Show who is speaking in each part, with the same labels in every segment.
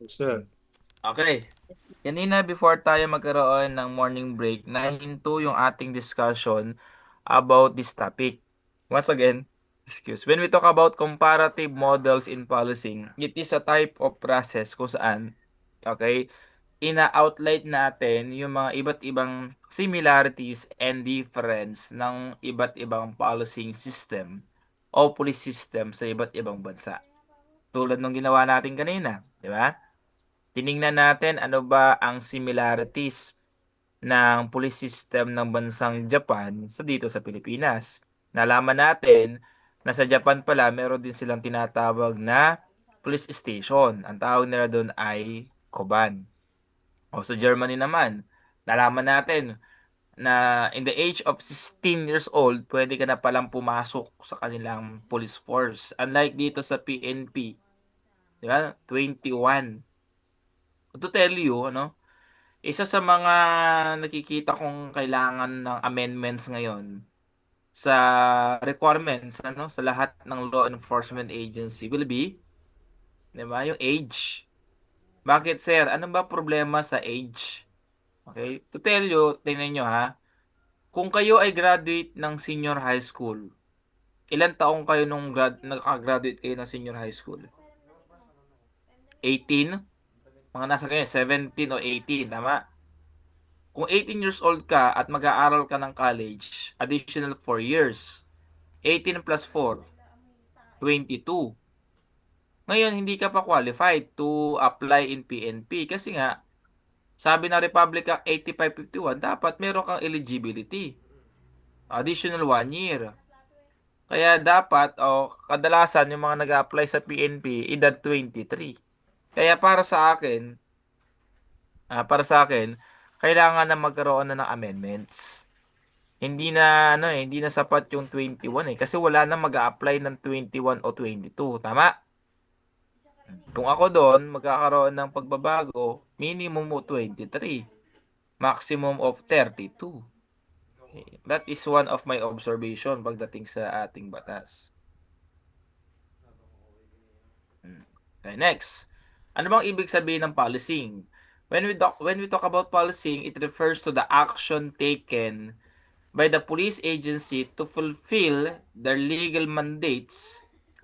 Speaker 1: Sir.
Speaker 2: Okay. Kanina before tayo magkaroon ng morning break, nahinto yung ating discussion about this topic. Once again, when we talk about comparative models in policing, it is a type of process kung saan, okay, ina-outline natin yung mga iba't ibang similarities and difference ng iba't ibang policing system o police system sa iba't ibang bansa. Tulad ng ginawa natin kanina, di ba? Tiningnan natin ano ba ang similarities ng police system ng bansang Japan sa dito sa Pilipinas. Nalaman natin na sa Japan pala meron din silang tinatawag na police station. Ang tawag nila doon ay Koban. O sa Germany naman, nalaman natin na in the age of 16 years old, pwede ka na palang pumasok sa kanilang police force. Unlike dito sa PNP, di ba? 21. To tell you, ano, isa sa mga nakikita kong kailangan ng amendments ngayon sa requirements sa lahat ng law enforcement agency will be, 'di ba, yung age. Bakit sir? Ano ba problema sa age? Okay? To tell you, tingnan nyo ha. Kung kayo ay graduate ng senior high school, ilan taong kayo nung nakagraduate kayo ng senior high school? 18? Mga nasa kayo, 17 o 18, tama? Kung 18 years old ka at mag-aaral ka ng college, additional 4 years. 18 plus 4, 22. Ngayon, hindi ka pa qualified to apply in PNP kasi nga, sabi ng Republic Act 8551, dapat meron kang eligibility. Additional 1 year. Kaya dapat, o kadalasan, yung mga nag-apply sa PNP, edad 23. Kaya para sa akin, kailangan na magkaroon na ng amendments. Hindi na sapat yung 21 kasi wala na mag-a-apply ng 21 o 22, tama? Kung ako doon magkakaroon ng pagbabago, minimum o 23, maximum of 32. Okay. That is one of my observation pagdating sa ating batas. Okay, next. Ano bang ibig sabihin ng policing? When we talk about policing, it refers to the action taken by the police agency to fulfill their legal mandates,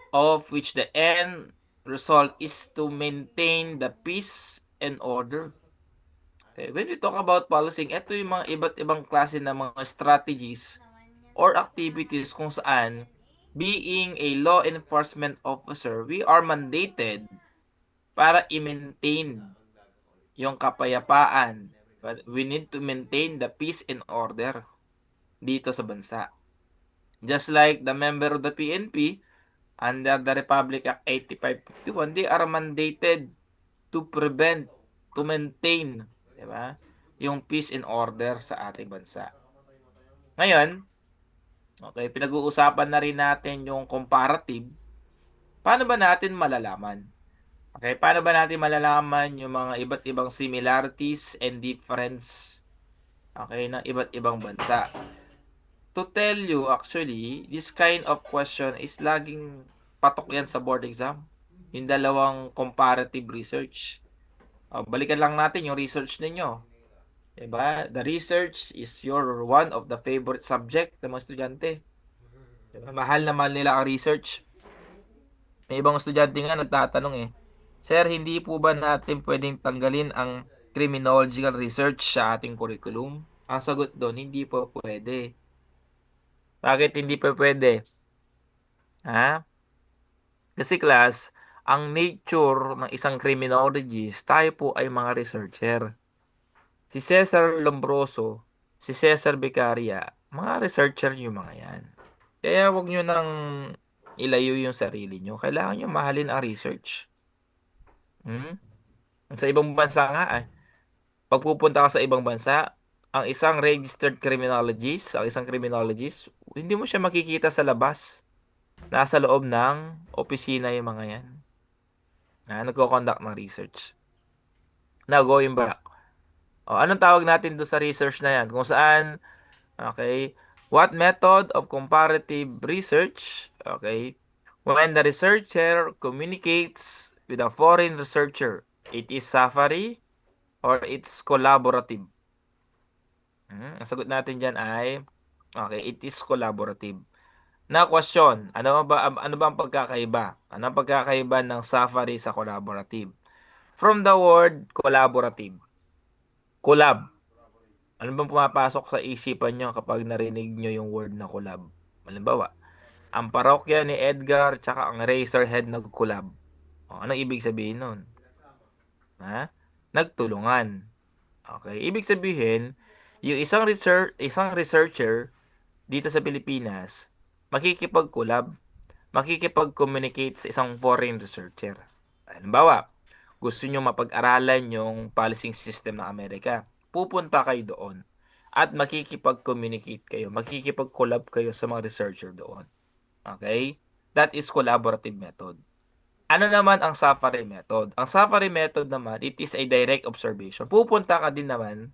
Speaker 2: of which the end result is to maintain the peace and order. Okay, when we talk about policing, ito yung mga iba't ibang klase ng mga strategies or activities kung saan being a law enforcement officer, we are mandated para i-maintain yung kapayapaan. But we need to maintain the peace and order dito sa bansa. Just like the member of the PNP, under the Republic Act 8551, they are mandated to prevent, to maintain, di ba, yung peace and order sa ating bansa. Ngayon, okay, pinag-uusapan na rin natin yung comparative. Paano ba natin malalaman? Okay, paano ba natin malalaman yung mga iba't ibang similarities and difference, okay, ng iba't ibang bansa? To tell you, actually, this kind of question is laging patok yan sa board exam. Yung dalawang comparative research. Balikan lang natin yung research ninyo. Diba? The research is your one of the favorite subject ng mga estudyante. Diba? Mahal na mahal nila ang research. May ibang estudyante nga nagtatanong Sir, hindi po ba natin pwedeng tanggalin ang criminological research sa ating curriculum? Ang sagot doon, hindi po pwede. Bakit hindi pa pwede? Ha? Kasi class, ang nature ng isang criminologist, tayo po ay mga researcher. Si Cesar Lombroso, si Cesar Beccaria, mga researcher yung mga yan. Kaya wag nyo nang ilayo yung sarili nyo. Kailangan nyo mahalin ang research. Hmm? Sa ibang bansa nga pag pupunta ka sa ibang bansa, ang isang registered criminologist, hindi mo siya makikita sa labas. Nasa loob ng opisina yung mga yan. Nagko-conduct ng research. Now, going back. Anong tawag natin doon sa research na yan? Kung saan, okay, what method of comparative research, okay, when the researcher communicates with a foreign researcher. It is suffering or it's collaborative? Ang sagot natin diyan ay okay, it is collaborative. Na question, ano ba ang pagkakaiba? Ano ang pagkakaiba ng suffering sa collaborative? From the word collaborative, collab. Ano bang pumapasok sa isipan nyo kapag narinig nyo yung word na collab? Halimbawa, ang parokya ni Edgar tsaka ang Razorhead nag-collab. O, anong ibig sabihin nun? Ha? Nagtulungan. Okay, ibig sabihin, yung isang researcher dito sa Pilipinas, makikipag-collab, makikipag-communicate sa isang foreign researcher. Halimbawa, gusto nyo mapag-aralan yung policing system ng Amerika, pupunta kayo doon at makikipag-communicate kayo, makikipag-collab kayo sa mga researcher doon. Okay? That is collaborative method. Ano naman ang safari method? Ang safari method naman, it is a direct observation. Pupunta ka din naman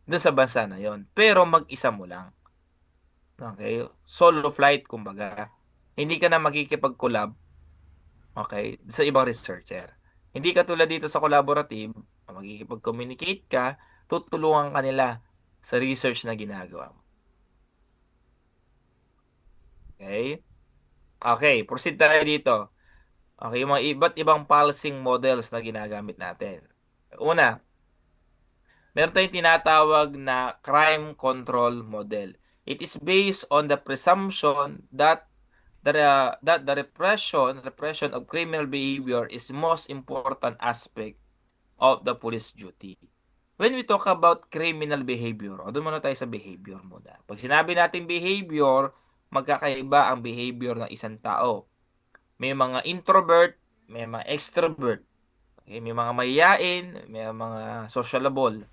Speaker 2: doon sa bansa na yon, pero mag-isa mo lang. Okay? Solo flight, kumbaga. Hindi ka na makikipag-collab, okay, sa ibang researcher. Hindi ka tulad dito sa collaborative, makikipag-communicate ka, tutulungan ka nila sa research na ginagawa mo. Okay? Okay, proceed tayo dito. Okay, yung mga iba't ibang policing models na ginagamit natin. Una, meron tayong tinatawag na crime control model. It is based on the presumption that the repression of criminal behavior is most important aspect of the police duty. When we talk about criminal behavior, o doon muna tayo sa behavior muna. Pag sinabi natin behavior, magkakaiba ang behavior ng isang tao. May mga introvert, may mga extrovert. Okay, may mga mahiyain, may mga sociable.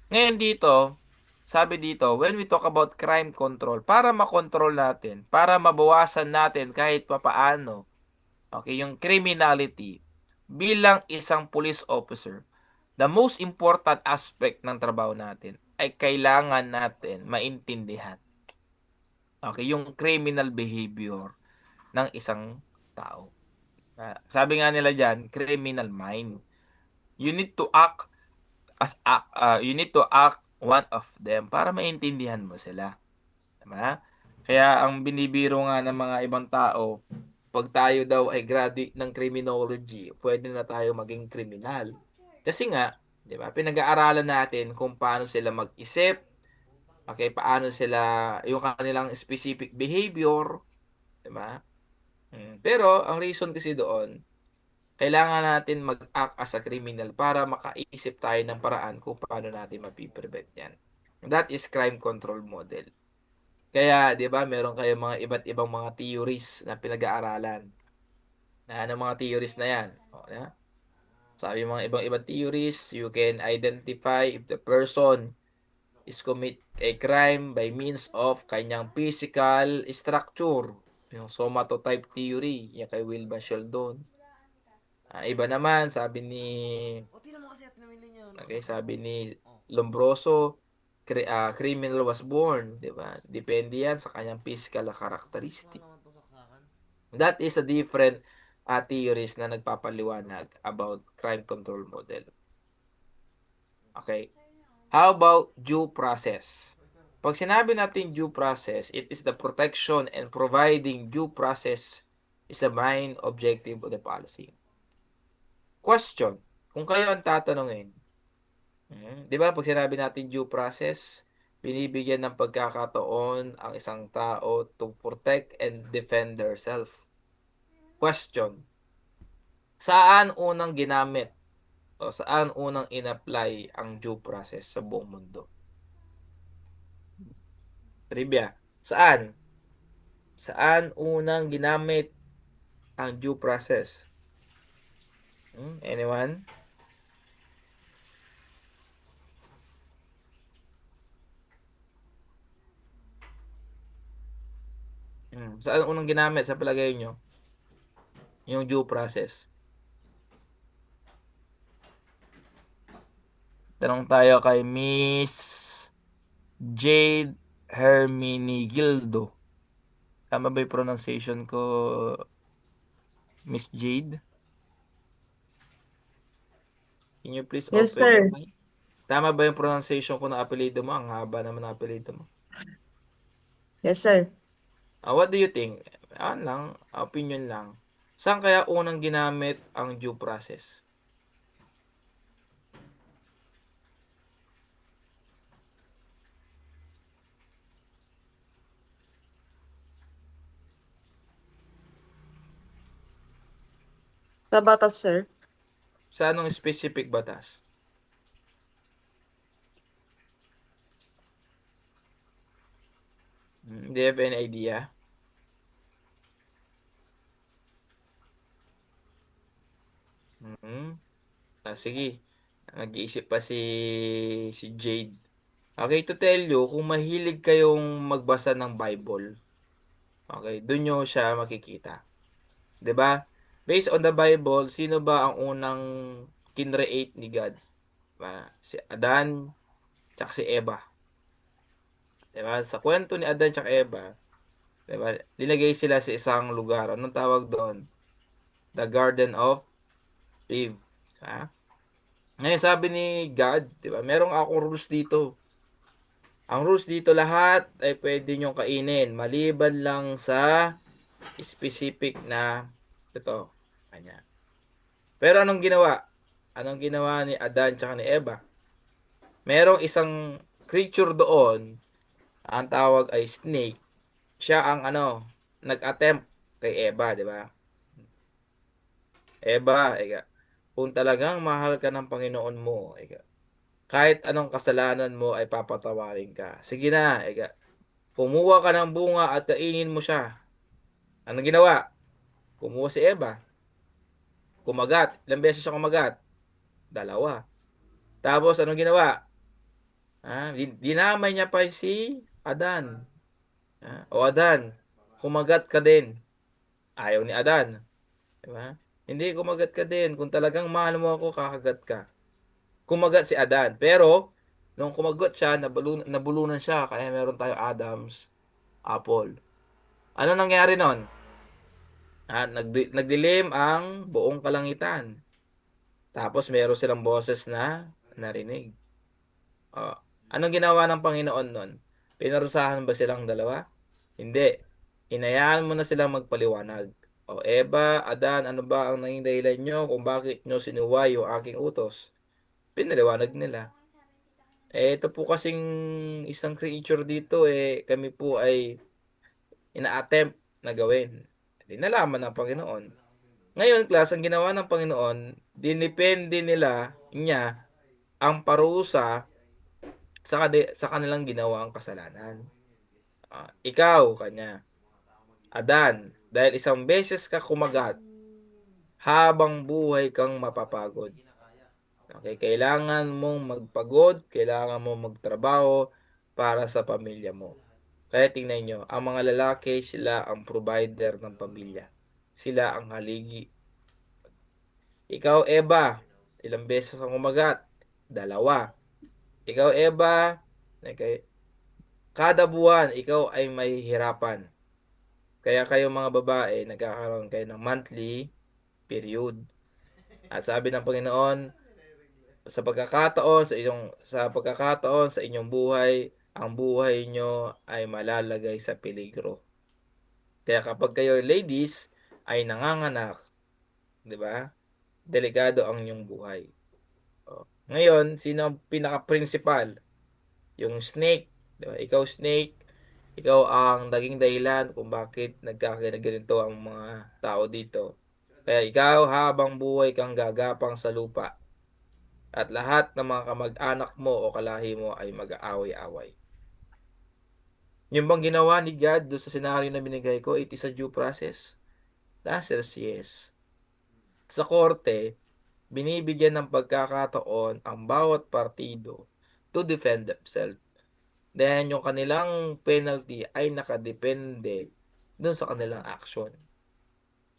Speaker 2: Ngayon dito, sabi dito, when we talk about crime control, para makontrol natin, para mabawasan natin kahit papaano, okay, yung criminality, bilang isang police officer, the most important aspect ng trabaho natin ay kailangan natin maintindihan, okay, yung criminal behavior ng isang tao. Sabi nga nila diyan, criminal mind. You need to act you need to act one of them para maintindihan mo sila. Diba? Kaya ang binibiro nga ng mga ibang tao, pag tayo daw ay graduate ng criminology, pwede na tayo maging kriminal. Kasi nga, 'di ba? Pinag-aaralan natin kung paano sila mag-isip, okay, paano sila yung kanilang specific behavior, 'di ba? Pero ang reason kasi doon, kailangan natin mag-act as a criminal para makaisip tayo ng paraan kung paano natin mapiprevent yan. That is crime control model. Kaya, di ba, meron kayong mga iba't ibang mga theories na pinag-aaralan. Na ano mga theories na yan? O, ya? Sabi mga ibang theories, you can identify if the person is commit a crime by means of kanyang physical structure. Yung somatotype theory, yan kay Wilma Sheldon. Iba naman, sabi ni Lombroso, criminal was born, 'di ba? Depende yan sa kanyang physical na characteristic. That is a different theories na nagpapaliwanag about crime control model. Okay. How about due process? Pag sinabi natin due process, it is the protection and providing due process is the main objective of the policy. Question, kung kayo ang tatanungin, di ba pag sinabi natin due process, binibigyan ng pagkakataon ang isang tao to protect and defend themselves. Question, saan unang ginamit o saan unang in-apply ang due process sa buong mundo? Trivia, saan? Saan unang ginamit ang due process? Anyone? Saan unang ginamit sa palagay nyo? Yung due process. Tanong tayo kay Miss Jade Herminigildo. Tama ba yung pronunciation ko, Miss Jade? Can you please
Speaker 1: Yes,
Speaker 2: open your
Speaker 1: sir.
Speaker 2: mic? Tama ba yung pronunciation ko ng apelyido mo? Ang haba naman ng apelyido mo.
Speaker 1: Yes, sir.
Speaker 2: What do you think? Lang, opinion lang. Saan kaya unang ginamit ang due process?
Speaker 1: Sa batas, sir.
Speaker 2: Sa anong specific batas? Do you have any idea? Hmm. Sige. Nag-iisip pa si Jade. Okay, to tell you, kung mahilig kayong magbasa ng Bible, okay, doon nyo siya makikita. 'Di ba? Based on the Bible, sino ba ang unang kinreate ni God? Si Adan, tsaka si Eva. 'Di ba? Sa kwento ni Adan tsaka Eva, 'di ba? Nilagay sila sa isang lugar. Anong tawag doon? The Garden of Eve. Ha? Ngayon sabi ni God, 'di ba? Merong akong rules dito. Ang rules dito lahat ay pwede nyo kainin maliban lang sa specific na ito. Kanya. Pero anong ginawa? Anong ginawa ni Adan tsaka ni Eva? Merong isang creature doon, ang tawag ay snake. Siya ang nag-attempt kay Eva, di ba? Eva, kung talagang mahal ka ng Panginoon mo, kahit anong kasalanan mo ay papatawarin ka. Sige na, kumuha ka ng bunga at kainin mo siya. Anong ginawa? Kumuha si Eva. Kumagat. Ilang beses siya kumagat? Dalawa. Tapos anong ginawa? Dinamay niya pa si Adan. O Adan, kumagat ka din. Ayaw ni Adan. Diba? Hindi, kumagat ka din. Kung talagang mahal mo ako, kakagat ka. Kumagat si Adan. Pero, nung kumagat siya, nabulunan siya. Kaya meron tayo Adam's apple. Ano nangyari nun? Nagdilim ang buong kalangitan. Tapos meron silang boses na narinig. Oh. Anong ginawa ng Panginoon nun? Pinarusahan ba silang dalawa? Hindi. Hinayaan mo na silang magpaliwanag. O Eva, Adan, ano ba ang naging dahilan nyo kung bakit nyo sinuway yung aking utos? Pinaliwanag nila. Ito po kasing isang creature dito, kami po ay ina-attempt na gawin. Hindi nalaman ng Panginoon. Ngayon, class, ang ginawa ng Panginoon, dinepende niya ang parusa sa kanilang ginawang kasalanan. Ikaw, kanya, Adan, dahil isang beses ka kumagat, habang buhay kang mapapagod. Okay, kailangan mong magpagod, kailangan mong magtrabaho para sa pamilya mo. Kaya tingnan nyo, ang mga lalaki, sila ang provider ng pamilya. Sila ang haligi. Ikaw, Eva, ilang beses kang kumagat? Dalawa. Ikaw, Eva, okay, kada buwan, ikaw ay may hirapan. Kaya kayo mga babae, nagkakaroon kayo ng monthly period. At sabi ng Panginoon, sa pagkakataon sa inyong buhay, ang buhay nyo ay malalagay sa peligro. Kaya kapag kayo ladies ay nanganganak, 'di ba? Delikado ang inyong buhay. Ngayon, sino ang pinaka-principal? Yung snake, 'di ba? Ikaw snake, ikaw ang naging dahilan kung bakit nagkakaganito ang mga tao dito. Kaya ikaw habang buhay kang gagapang sa lupa at lahat ng mga kamag-anak mo o kalahi mo ay mag-aaway-away. Yung bang ginawa ni God doon sa senaryo na binigay ko, it is a due process? The answer is yes. Sa korte, binibigyan ng pagkakataon ang bawat partido to defend themselves. Then yung kanilang penalty ay nakadepende dun sa kanilang action.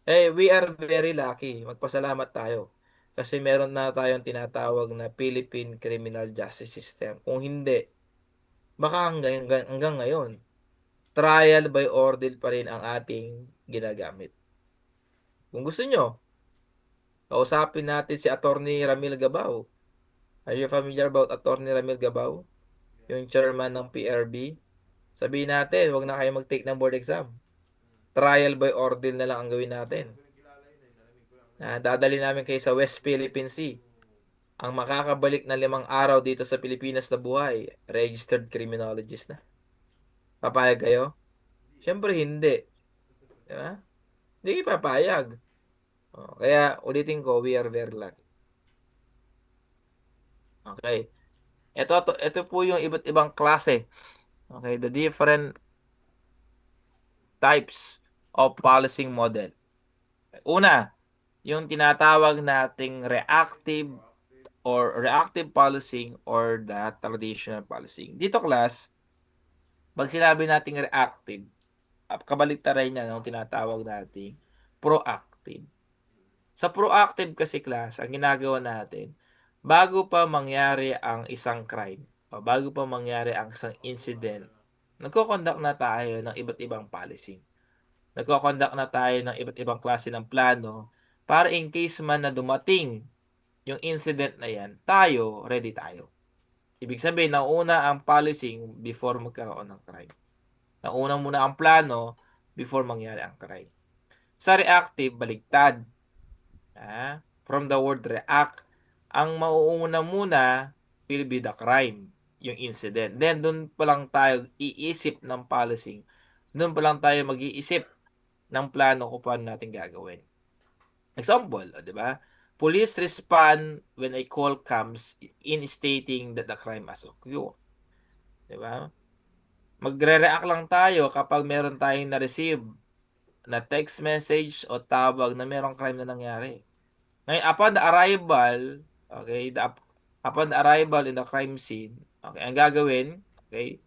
Speaker 2: We are very lucky. Magpasalamat tayo. Kasi meron na tayong tinatawag na Philippine Criminal Justice System. Kung hindi, baka hanggang ngayon, trial by ordeal pa rin ang ating ginagamit. Kung gusto nyo, Kausapin natin si Attorney Ramil Gabao. Are you familiar about Attorney Ramil Gabao? Yung chairman ng PRB. Sabihin natin, wag na kayo mag-take ng board exam. Trial by ordeal na lang ang gawin natin. Dadali namin kayo sa West Philippine Sea. Ang makakabalik na 5 araw dito sa Pilipinas na buhay, registered criminologist na. Papayag kayo? Siyempre hindi. Diba? Hindi kayo papayag. Kaya ulitin ko, we are very lucky. Okay. Ito po yung iba't ibang klase. Okay, the different types of policing model. Una, yung tinatawag nating reactive policing or the traditional policing. Dito class, pag sinabi nating reactive, kabaliktaran niya ng tinatawag nating proactive. Sa proactive kasi class, ang ginagawa natin, bago pa mangyari ang isang crime, o bago pa mangyari ang isang incident, nagko-conduct na tayo ng iba't ibang policy. Nagko-conduct na tayo ng iba't ibang klase ng plano para in case man na dumating yung incident na yan, tayo, ready tayo. Ibig sabihin, nauna ang policing before magkaroon ng crime. Nauna muna ang plano before mangyari ang crime. Sa reactive, baligtad. From the word react, ang mauuna muna will be the crime, yung incident. Then, doon pa lang tayo iisip ng policing. Doon pa lang tayo mag-iisip ng plano kung paano natin gagawin. Example, di ba? Police respond when a call comes in stating that the crime has occurred. Di ba? Magre-react lang tayo kapag meron tayong na-receive na text message o tawag na merong crime na nangyari. Ngayon, upon the arrival, okay, upon the arrival in the crime scene, okay, ang gagawin, okay,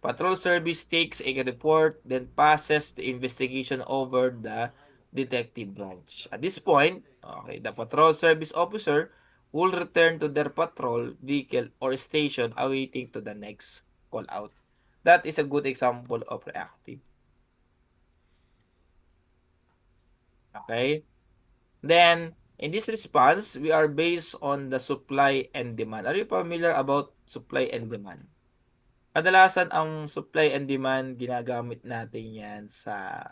Speaker 2: patrol service takes a report, then passes the investigation over the detective branch. At this point, okay, the patrol service officer will return to their patrol vehicle or station awaiting to the next call out. That is a good example of reactive. Okay? Then, in this response, we are based on the supply and demand. Are you familiar about supply and demand? Kadalasan ang supply and demand, ginagamit natin yan sa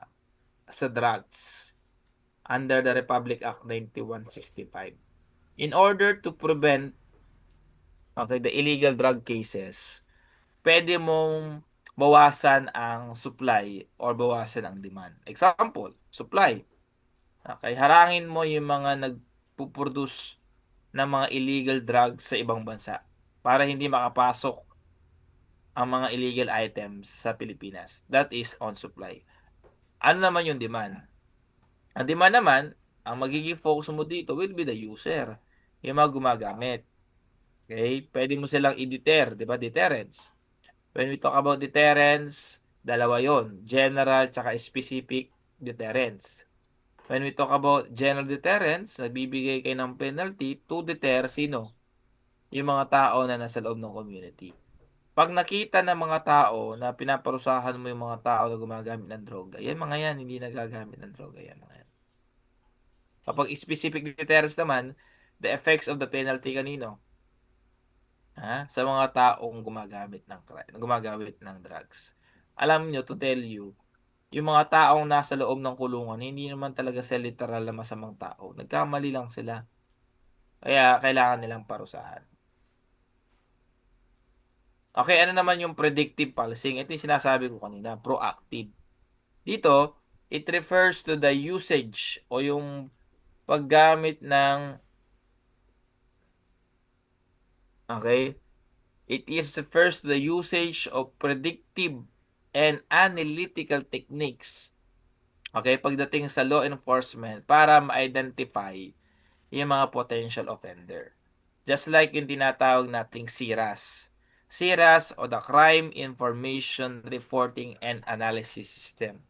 Speaker 2: drugs under the Republic Act 9165. In order to prevent the illegal drug cases, pwede mong bawasan ang supply or bawasan ang demand. Example, supply. Okay, harangin mo yung mga nagpo-produce ng mga illegal drugs sa ibang bansa para hindi makapasok ang mga illegal items sa Pilipinas. That is on supply. Ano naman yung demand? Ang demand naman, ang magiging focus mo dito will be the user, yung mga gumagamit. Okay? Pwede mo silang i-deter, di ba? Deterrence. When we talk about deterrence, dalawa yon, general tsaka specific deterrence. When we talk about general deterrence, nagbibigay kayo ng penalty to deter sino? Yung mga tao na nasa loob ng community. Pag nakita ng mga tao na pinaparusahan mo yung mga tao na gumagamit ng droga, yan mga yan, hindi nagagamit ng droga yan mga yan. Kapag specific deterrence naman, the effects of the penalty kanino? Sa mga taong gumagamit ng drugs. Alam nyo, to tell you, yung mga taong nasa loob ng kulungan, hindi naman talaga sila literal na masamang tao. Nagkamali lang sila. Kaya kailangan nilang parusahan. Okay, ano naman yung predictive policing? Ito yung sinasabi ko kanina, proactive. Dito, it refers to the usage o yung paggamit ng it refers to the usage of predictive and analytical techniques. Okay, pagdating sa law enforcement para ma-identify yung mga potential offender. Just like yung tinatawag nating CIRAS. CIRAS o the Crime Information Reporting and Analysis System.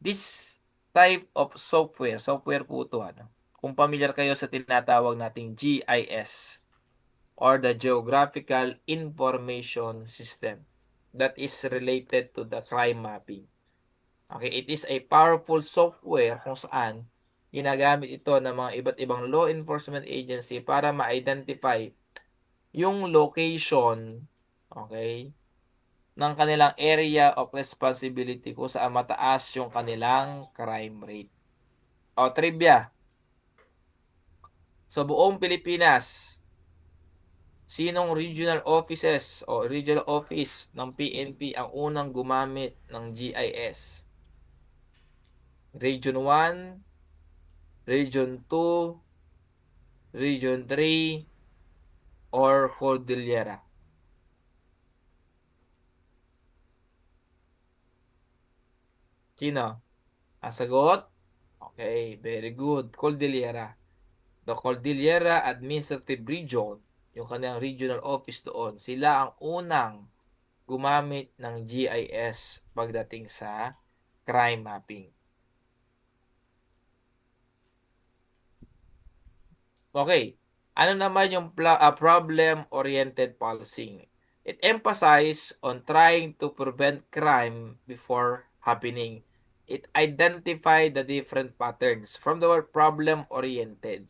Speaker 2: This type of software po ito, kung familiar kayo sa tinatawag nating GIS or the Geographical Information System that is related to the crime mapping. Okay, it is a powerful software kung saan ginagamit ito ng mga iba't ibang law enforcement agency para ma-identify yung location, okay, ng kanilang area of responsibility kung saan mataas yung kanilang crime rate. O trivia, sa buong Pilipinas, sinong regional offices o regional office ng PNP ang unang gumamit ng GIS? Region 1, Region 2, Region 3, or Cordillera? Sino? Ang sagot? Okay, very good. Cordillera. The Cordillera Administrative Region, yung kanilang regional office doon, sila ang unang gumamit ng GIS pagdating sa crime mapping. Okay, ano naman yung problem-oriented policing? It emphasizes on trying to prevent crime before happening. It identify the different patterns from the word problem-oriented.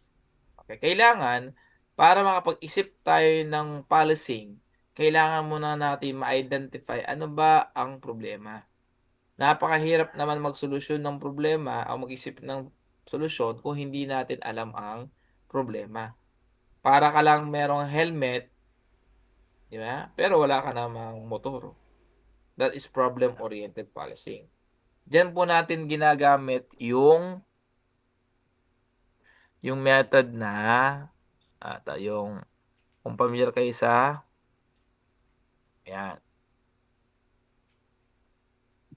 Speaker 2: Okay, kailangan para makapag-isip tayo ng policing, kailangan muna natin ma-identify ano ba ang problema. Napakahirap naman magsolusyon ng problema o mag-isip ng solusyon kung hindi natin alam ang problema. Para ka lang merong helmet, di ba? Pero wala ka namang motor. That is problem-oriented policing. Diyan po natin ginagamit yung method na yung kung familiar kayo sa yan,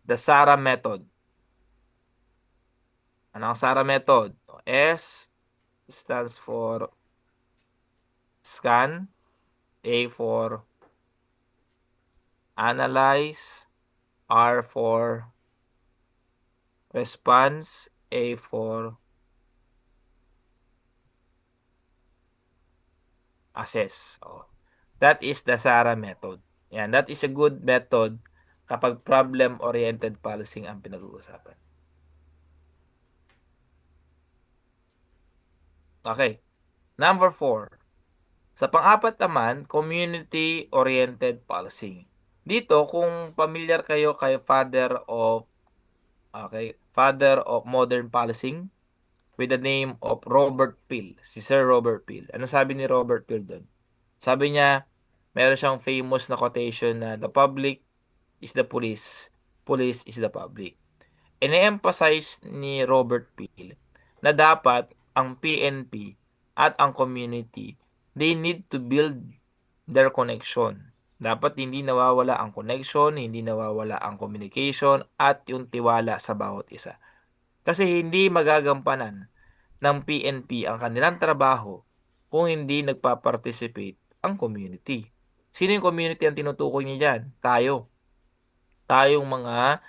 Speaker 2: the SARA method. Ano ang SARA method? S stands for scan, A for analyze, R for response, A for assess. Oh. That is the SARA method. Yan, that is a good method kapag problem-oriented policing ang pinag-uusapan. Okay. Number 4. Sa pang-apat naman, community-oriented policing. Dito, kung familiar kayo kay father of modern policing with the name of Robert Peel, si Sir Robert Peel. Ano sabi ni Robert Peel doon? Sabi niya, meron siyang famous na quotation na the public is the police, police is the public. Ine-emphasize ni Robert Peel na dapat ang PNP at ang community, they need to build their connection. Dapat hindi nawawala ang connection, hindi nawawala ang communication at yung tiwala sa bawat isa. Kasi hindi magagampanan ng PNP ang kanilang trabaho kung hindi nagpa-participate ang community. Sino yung community ang tinutukoy niya diyan? Tayo. Tayong mga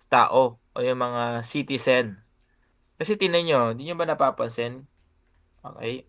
Speaker 2: tao o yung mga citizen. Kasi tingnan niyo, hindi niyo ba napapansin? Okay?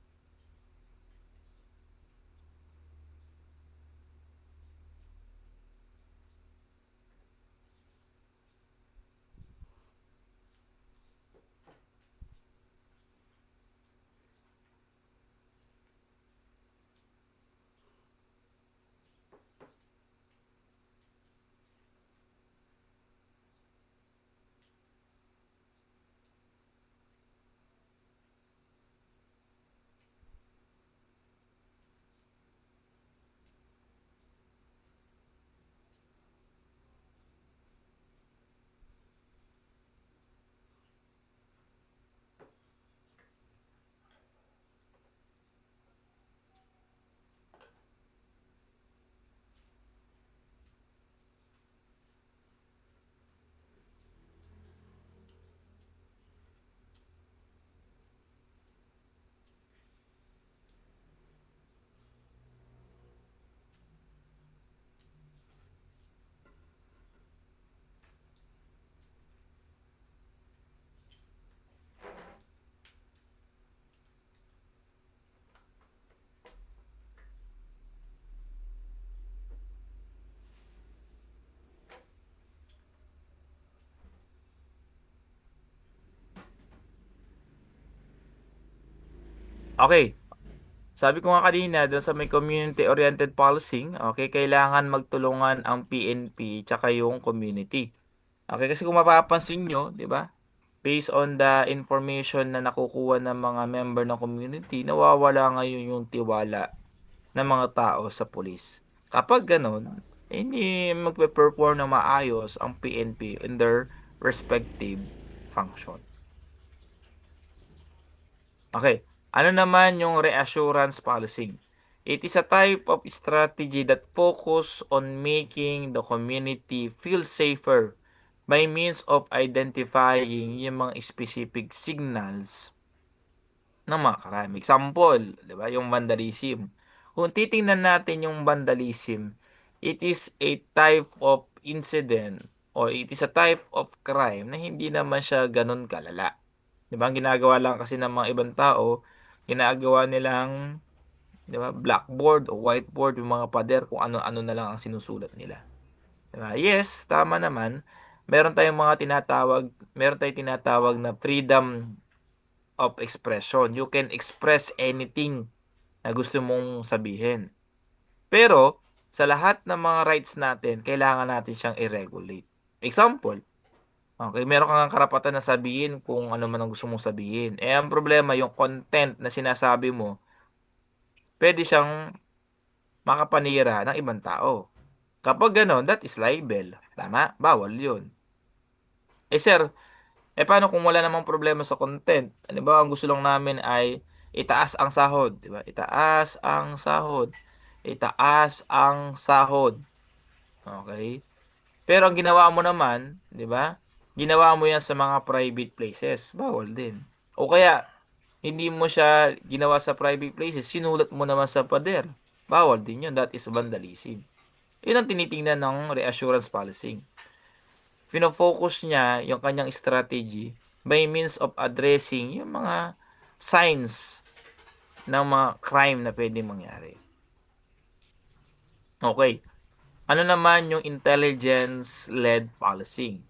Speaker 2: Okay, sabi ko nga kanina dun sa may community-oriented policing, okay, kailangan magtulungan ang PNP tsaka yung community. Okay, kasi kung mapapansin nyo, di ba? Based on the information na nakukuha ng mga member ng community, nawawala ngayon yung tiwala ng mga tao sa pulis. Kapag ganun, hindi magpe-perform na maayos ang PNP in their respective function. Okay, ano naman yung reassurance policy? It is a type of strategy that focus on making the community feel safer by means of identifying yung mga specific signals ng mga crime. Example, 'di ba, yung vandalism. Kung titingnan natin yung vandalism, it is a type of incident or it is a type of crime na hindi naman siya ganun kalala. 'Di ba? Ang ginagawa lang kasi ng mga ibang tao, ginagawa nilang, 'di ba, blackboard o whiteboard yung mga pader kung ano-ano na lang ang sinusulat nila. 'Di ba? Yes, tama naman. Meron tayong tinatawag na freedom of expression. You can express anything na gusto mong sabihin. Pero, sa lahat ng mga rights natin, kailangan natin siyang i-regulate. Example, okay, meron kang karapatan na sabihin kung ano man ang gusto mong sabihin. Ang problema, yung content na sinasabi mo, pwede siyang makapanira ng ibang tao. Kapag ganon, that is libel. Tama? Bawal yun. Sir, paano kung wala namang problema sa content? Ano ba, ang gusto lang namin ay itaas ang sahod, di ba? Itaas ang sahod. Itaas ang sahod. Okay? Pero ang ginawa mo naman, di ba? Ginawa mo yan sa mga private places. Bawal din. O kaya, hindi mo siya ginawa sa private places, sinulat mo naman sa pader. Bawal din yun. That is vandalism. Yun ang tinitingnan ng reassurance policy. Fino-focus niya yung kanyang strategy by means of addressing yung mga signs ng mga crime na pwedeng mangyari. Okay. Ano naman yung intelligence-led policing?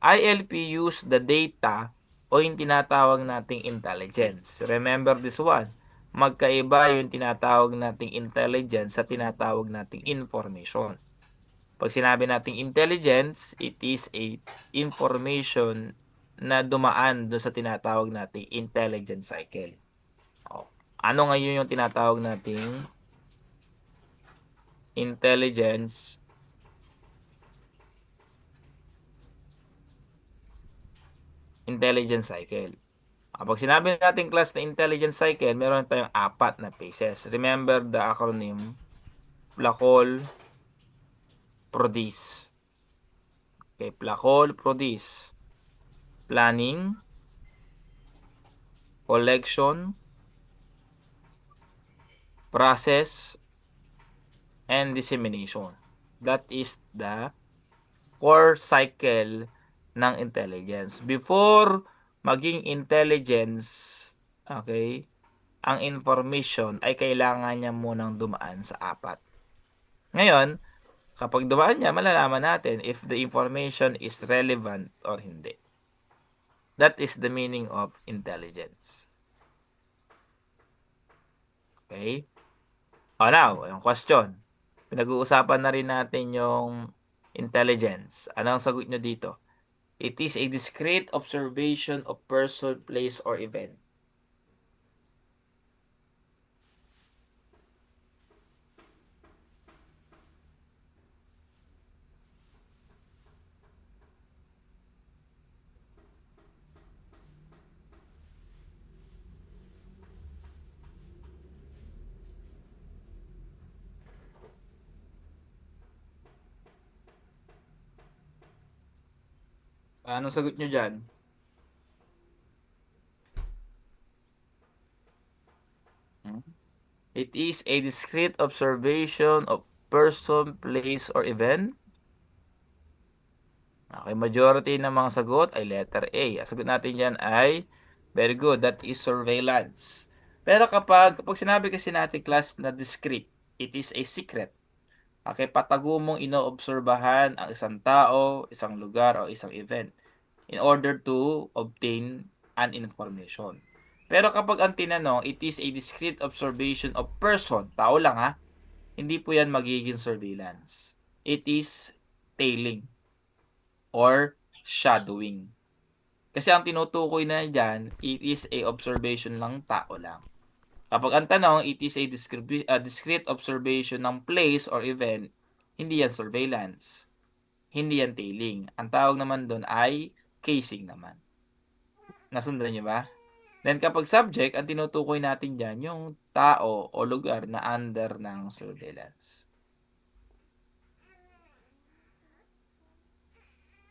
Speaker 2: ILP use the data o yung tinatawag nating intelligence. Remember this one. Magkaiba yung tinatawag nating intelligence sa tinatawag nating information. Pag sinabi nating intelligence, it is a information na dumaan doon sa tinatawag nating intelligence cycle. Ano ngayon yung tinatawag nating intelligence intelligence cycle? Pag sinabi natin class na intelligence cycle, meron tayong apat na phases. Remember the acronym PLACOL, PRODIS. Okay, PLACOL, PRODIS. Planning, collection, process, and dissemination. That is the core cycle ng intelligence. Before maging intelligence, okay, ang information ay kailangan niya munang dumaan sa apat. Ngayon, kapag dumaan niya, malalaman natin if the information is relevant or hindi. That is the meaning of intelligence. Okay? Now, yung question. Pinag-uusapan na rin natin yung intelligence. Ano ang sagot nyo dito? It is a discrete observation of person, place, or event. Anong sagot nyo dyan? Hmm? It is a discrete observation of person, place, or event. Okay, majority ng mga sagot ay letter A. Ang sagot natin dyan ay, very good, that is surveillance. Pero kapag sinabi kasi natin class na discrete, it is a secret. Okay, patago mong inoobserbahan ang isang tao, isang lugar, o isang event in order to obtain an information. Pero kapag ang tinanong, it is a discrete observation of person, tao lang ha, hindi po yan magiging surveillance. It is tailing or shadowing. Kasi ang tinutukoy na dyan, it is a observation lang, tao lang. Kapag ang tanong, it is a discrete observation ng place or event, hindi yan surveillance. Hindi yan tailing. Ang tawag naman doon ay casing naman. Nasundan niyo ba? Then kapag subject, ang tinutukoy natin dyan, yung tao o lugar na under ng surveillance.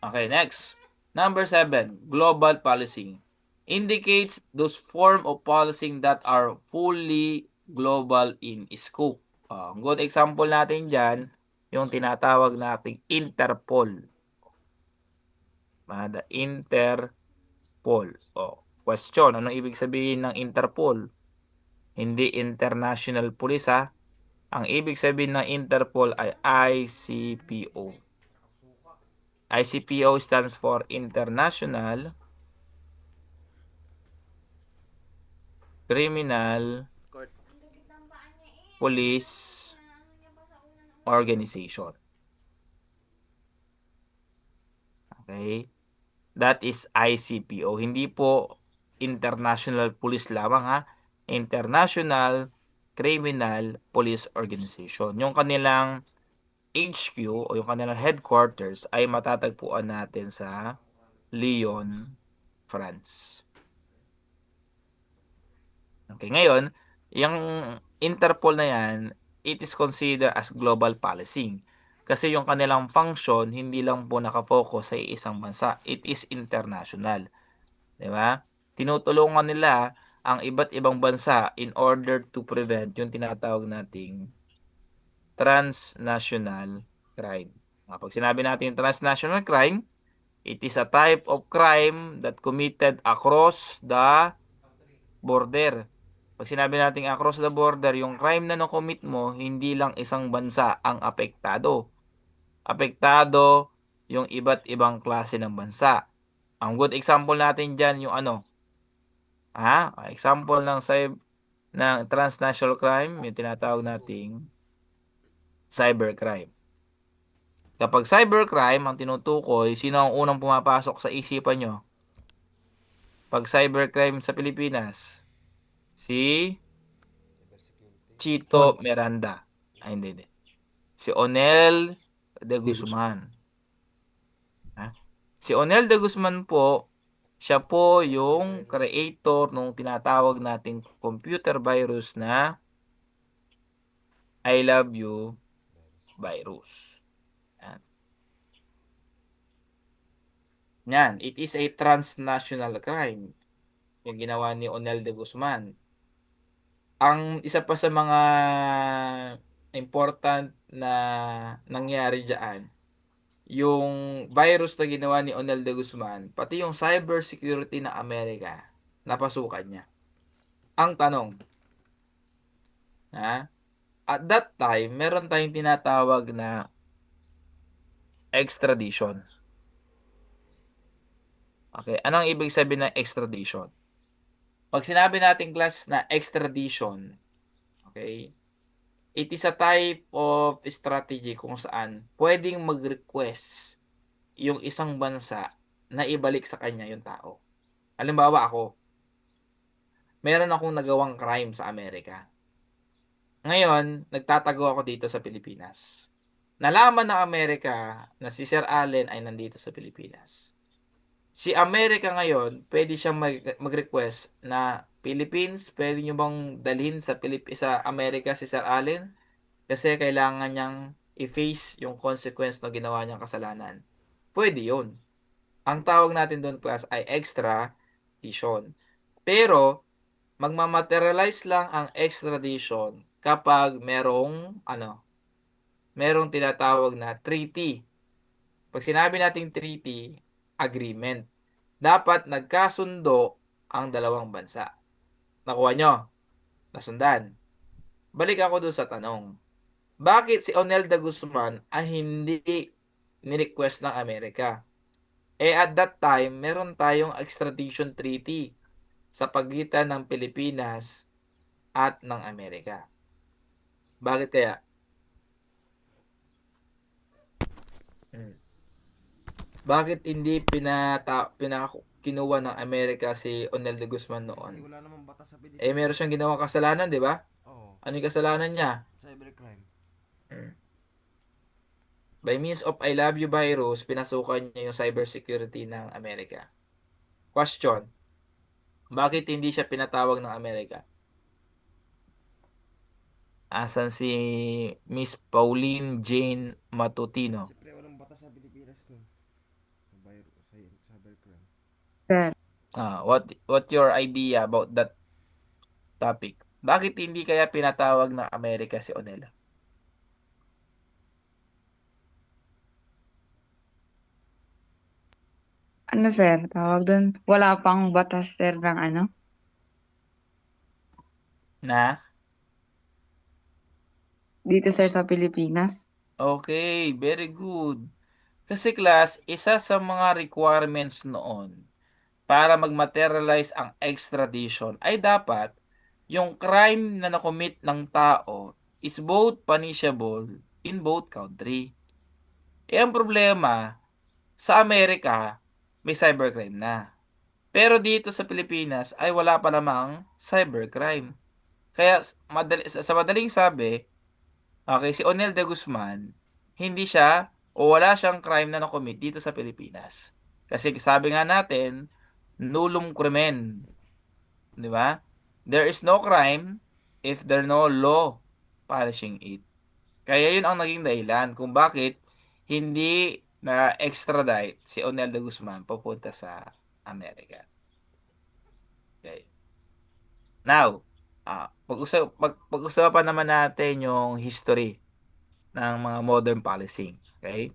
Speaker 2: Okay, next. Number 7, global policing. Indicates those form of policing that are fully global in scope. Ang good example natin dyan, yung tinatawag nating Interpol. The Interpol. Question, anong ibig sabihin ng Interpol? Hindi international police ha. Ang ibig sabihin ng Interpol ay ICPO. ICPO stands for International Criminal Police Organization. Okay? That is ICPO. Hindi po international police lamang ha. International Criminal Police Organization. Yung kanilang HQ o yung kanilang headquarters ay matatagpuan natin sa Lyon, France. Okay, ngayon, yung Interpol na yan, it is considered as global policing. Kasi yung kanilang function, hindi lang po nakafocus sa isang bansa. It is international. Di ba? Tinutulungan nila ang iba't ibang bansa in order to prevent yung tinatawag nating transnational crime. Pag sinabi natin transnational crime, it is a type of crime that committed across the border. Pag sinabi natin across the border, yung crime na na-commit mo, hindi lang isang bansa ang apektado. Apektado yung iba't ibang klase ng bansa. Ang good example natin dyan, yung ano? Example ng transnational crime, yung tinatawag nating cybercrime. Kapag cybercrime, ang tinutukoy, sino ang unang pumapasok sa isipan nyo? Pag cybercrime sa Pilipinas, si Chito Miranda. Hindi. Si Onel de Guzman. Si Onel de Guzman po, siya po yung creator nung tinatawag nating computer virus na I Love You virus. Yan, it is a transnational crime yung ginawa ni Onel de Guzman. Ang isa pa sa mga important na nangyari diyan, yung virus na ginawa ni Onel de Guzman, pati yung cybersecurity ng Amerika, napasukan niya. Ang tanong, at that time, meron tayong tinatawag na extradition. Okay, anong ibig sabihin ng extradition? Pag sinabi natin class na extradition, okay, it is a type of strategy kung saan pwedeng mag-request yung isang bansa na ibalik sa kanya yung tao. Halimbawa ako, meron akong nagawang crime sa Amerika. Ngayon, nagtatago ako dito sa Pilipinas. Nalaman ng Amerika na si Sir Allen ay nandito sa Pilipinas. Si Amerika ngayon, pwede siyang mag-request na Philippines, pwede nyo bang dalhin sa Amerika si Sir Allen? Kasi kailangan niyang i-face yung consequence ng ginawa niyang kasalanan. Pwede yun. Ang tawag natin doon class ay extradition. Pero, magmamaterialize lang ang extradition kapag merong tinatawag na treaty. Pag sinabi nating treaty, agreement. Dapat nagkasundo ang dalawang bansa. Nakuha nyo? Nasundan. Balik ako doon sa tanong. Bakit si Onel de Guzman ay hindi ni-request ng Amerika? At that time, meron tayong extradition treaty. sa pagitan ng Pilipinas at ng Amerika? Bakit kaya? Hmm. Bakit hindi kinuha ng Amerika si Onel de Guzman noon?
Speaker 3: Kasi wala namang batas sa
Speaker 2: Meron
Speaker 3: Pilipinas.
Speaker 2: siyang ginawang kasalanan, di ba?
Speaker 3: Oo,
Speaker 2: Ano yung kasalanan niya?
Speaker 3: cybercrime.
Speaker 2: Hmm. By means of I love you virus, pinasukan niya yung cybersecurity ng Amerika. Question, bakit hindi siya pinatawag ng Amerika? Asan si Miss Pauline Jane Matutino?
Speaker 3: Siyempre, walang batas sa Pilipinas dun. Sa cybercrime.
Speaker 1: Sir.
Speaker 2: What your idea about that topic? Bakit hindi kaya pinatawag ng Amerika si Onel?
Speaker 4: Ano sir, tawag doon? Wala pang batas sir ng ano?
Speaker 2: Na?
Speaker 4: Dito sir sa Pilipinas.
Speaker 2: Okay, very good. Kasi class, isa sa mga requirements noon para mag-materialize ang extradition ay dapat yung crime na nakomit ng tao is both punishable in both country. Ang problema, sa Amerika, may cybercrime na. Pero dito sa Pilipinas ay wala pa namang cybercrime. Kaya sa madaling sabi, okay, si Onel de Guzman, hindi siya o wala siyang crime na nakomit dito sa Pilipinas. Kasi sabi nga natin, nullum crimen, di ba? There is no crime if there no law punishing it. Kaya yun ang naging dahilan kung bakit hindi na extradite si Onel de Guzman papunta sa Amerika. Okay. Now, pag-usapan naman natin yung history ng mga modern policing. Okay?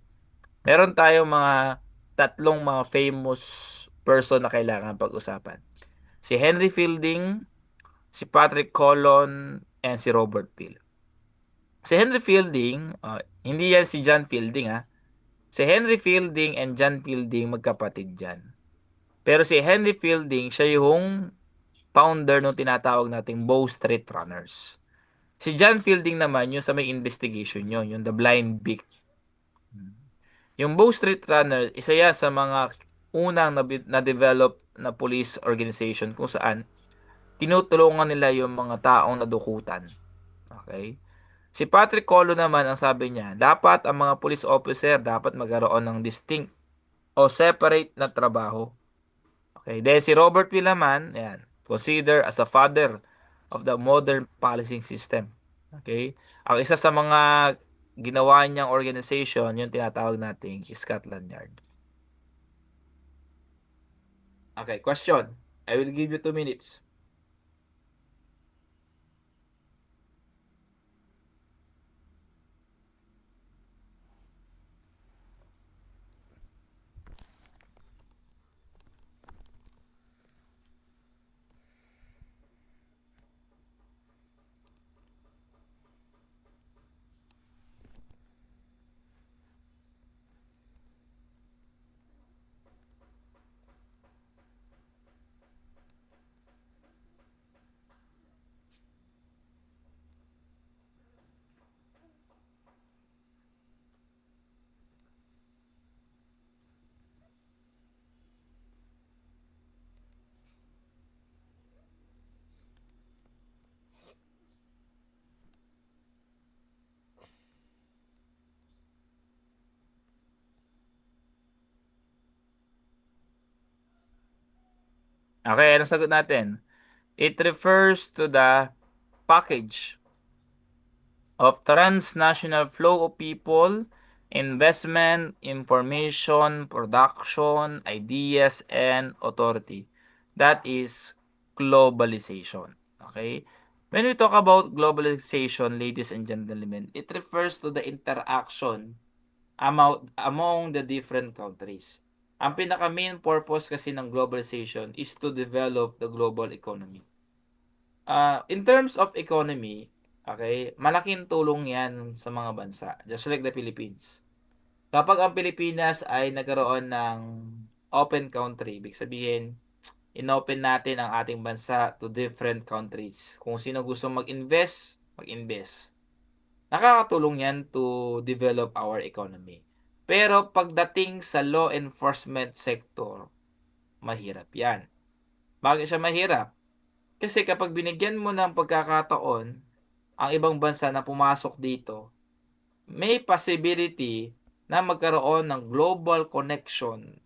Speaker 2: Meron tayong mga tatlong mga famous person na kailangan pag-usapan. Si Henry Fielding, si Patrick Colon, and si Robert Peel. Si Henry Fielding, hindi yan si John Fielding ha. Si Henry Fielding and John Fielding magkapatid yan. Pero si Henry Fielding, siya yung founder ng tinatawag nating Bow Street Runners. Si John Fielding naman, yung sa may investigation yun, yung The Blind Beak. Yung Bow Street Runner, isa yan sa mga unang na-develop na police organization kung saan tinutulungan nila yung mga taong nadukutan. Okay? Si Patrick Colo naman, ang sabi niya, dapat ang mga police officer dapat magkaroon ng distinct o separate na trabaho. Okay, dahil si Robert P. naman, yan, consider as a father of the modern policing system. Okay? Ang isa sa mga ginawa niyang organization, yung tinatawag nating Scotland Yard. Okay, question. I will give you 2 minutes. Okay, anong sagot natin? It refers to the package of transnational flow of people, investment, information, production, ideas, and authority. That is globalization. Okay? When we talk about globalization, ladies and gentlemen, it refers to the interaction among the different countries. Ang pinaka main purpose kasi ng globalization is to develop the global economy. In terms of economy, okay, malaking tulong yan sa mga bansa, just like the Philippines. Kapag ang Pilipinas ay nagkaroon ng open country, ibig sabihin, inopen natin ang ating bansa to different countries. Kung sino gusto mag-invest, mag-invest. Nakakatulong yan to develop our economy. Pero pagdating sa law enforcement sector, mahirap yan. Bakit siya mahirap? Kasi kapag binigyan mo ng pagkakataon ang ibang bansa na pumasok dito, may possibility na magkaroon ng global connection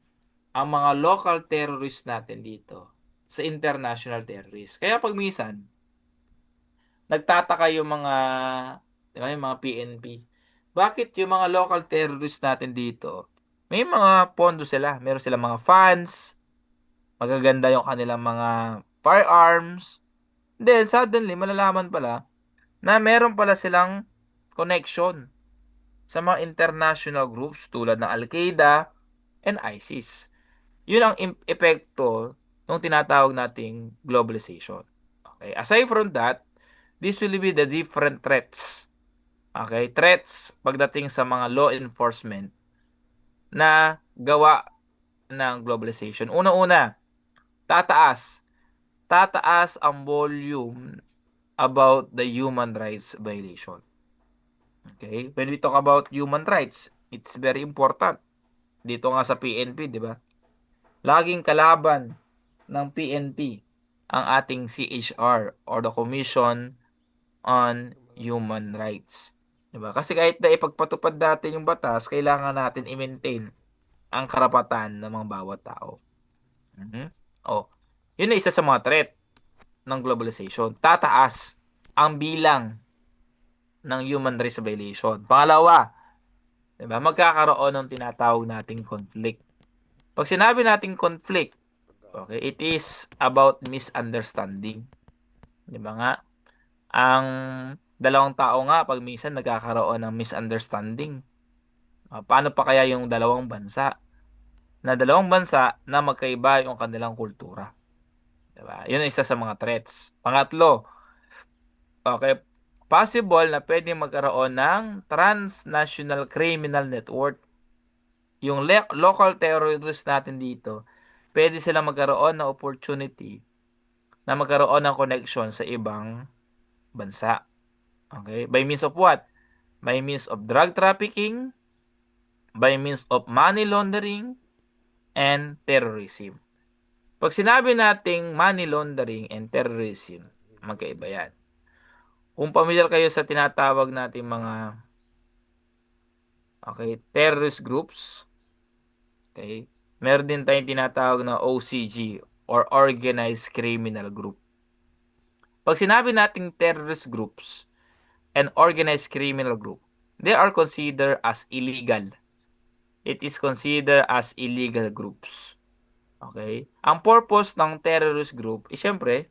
Speaker 2: ang mga local terrorist natin dito sa international terrorist. Kaya pag minsan, nagtataka yung mga, di ba, yung mga PNP. Bakit yung mga local terrorist natin dito, may mga pondo sila, meron silang mga funds, magaganda yung kanilang mga firearms. Then, suddenly, malalaman pala na meron pala silang connection sa mga international groups tulad ng Al-Qaeda and ISIS. Yun ang epekto ng tinatawag nating globalization. Okay? Aside from that, this will be the different threats. Okay? Threats pagdating sa mga law enforcement na gawa ng globalization. Una-una, tataas. Tataas ang volume about the human rights violation. Okay? When we talk about human rights, it's very important. Dito nga sa PNP, di ba? Laging kalaban ng PNP ang ating CHR or the Commission on Human Rights. Diba? Kasi kahit na ipagpatupad natin yung batas, kailangan natin i-maintain ang karapatan ng mga bawat tao. Oh, yun na isa sa mga threat ng globalization. Tataas ang bilang ng human rights violation. Pangalawa, diba? Magkakaroon ng tinatawag nating conflict. Pag sinabi nating conflict, okay, it is about misunderstanding. Di ba nga? Ang dalawang tao nga, pag minsan nagkakaroon ng misunderstanding. Paano pa kaya yung dalawang bansa? Na dalawang bansa na magkaiba yung kanilang kultura. Di ba? Yun ang isa sa mga threats. Pangatlo, okay, possible na pwede magkaroon ng transnational criminal network. Yung local terrorists natin dito, pwede sila magkaroon ng opportunity na magkaroon ng connection sa ibang bansa. Okay? By means of what? By means of drug trafficking, by means of money laundering, and terrorism. Pag sinabi nating money laundering and terrorism, magkaiba yan. Kung familiar kayo sa tinatawag nating mga terrorist groups, okay, meron din tayong tinatawag na OCG or Organized Criminal Group. Pag sinabi nating terrorist groups and organized criminal group, they are considered as illegal. It is considered as illegal groups. Okay? Ang purpose ng terrorist group is syempre